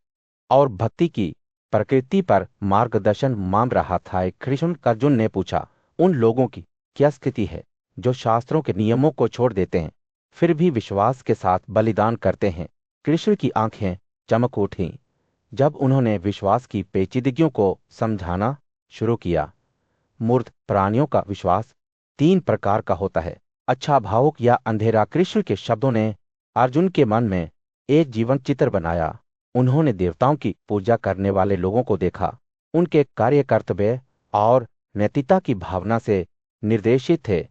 और भक्ति की प्रकृति पर मार्गदर्शन मांग रहा था। कृष्ण अर्जुन ने पूछा, उन लोगों की क्या स्थिति है जो शास्त्रों के नियमों को छोड़ देते हैं फिर भी विश्वास के साथ बलिदान करते हैं? कृष्ण की आंखें चमक उठीं जब उन्होंने विश्वास की पेचीदगियों को समझाना शुरू किया। मूर्ख प्राणियों का विश्वास 3 प्रकार का होता है, अच्छा, भावुक या अंधेरा। कृष्ण के शब्दों ने अर्जुन के मन में एक जीवन चित्र बनाया। उन्होंने देवताओं की पूजा करने वाले लोगों को देखा। उनके कार्य, कर्तव्य और नैतिकता की भावना से निर्देशित थे।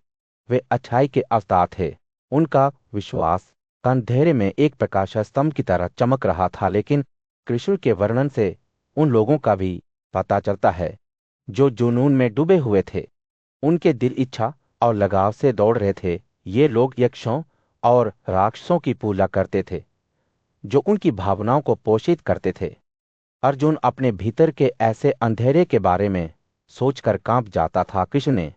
वे अच्छाई के अवतार थे। उनका विश्वास अंधेरे में एक प्रकाश स्तंभ की तरह चमक रहा था। लेकिन कृष्ण के वर्णन से उन लोगों का भी पता चलता है जो जुनून में डूबे हुए थे। उनके दिल इच्छा और लगाव से दौड़ रहे थे। ये लोग यक्षों और राक्षसों की पूजा करते थे जो उनकी भावनाओं को पोषित करते थे। अर्जुन अपने भीतर के ऐसे अंधेरे के बारे में सोचकर कांप जाता था। कृष्ण ने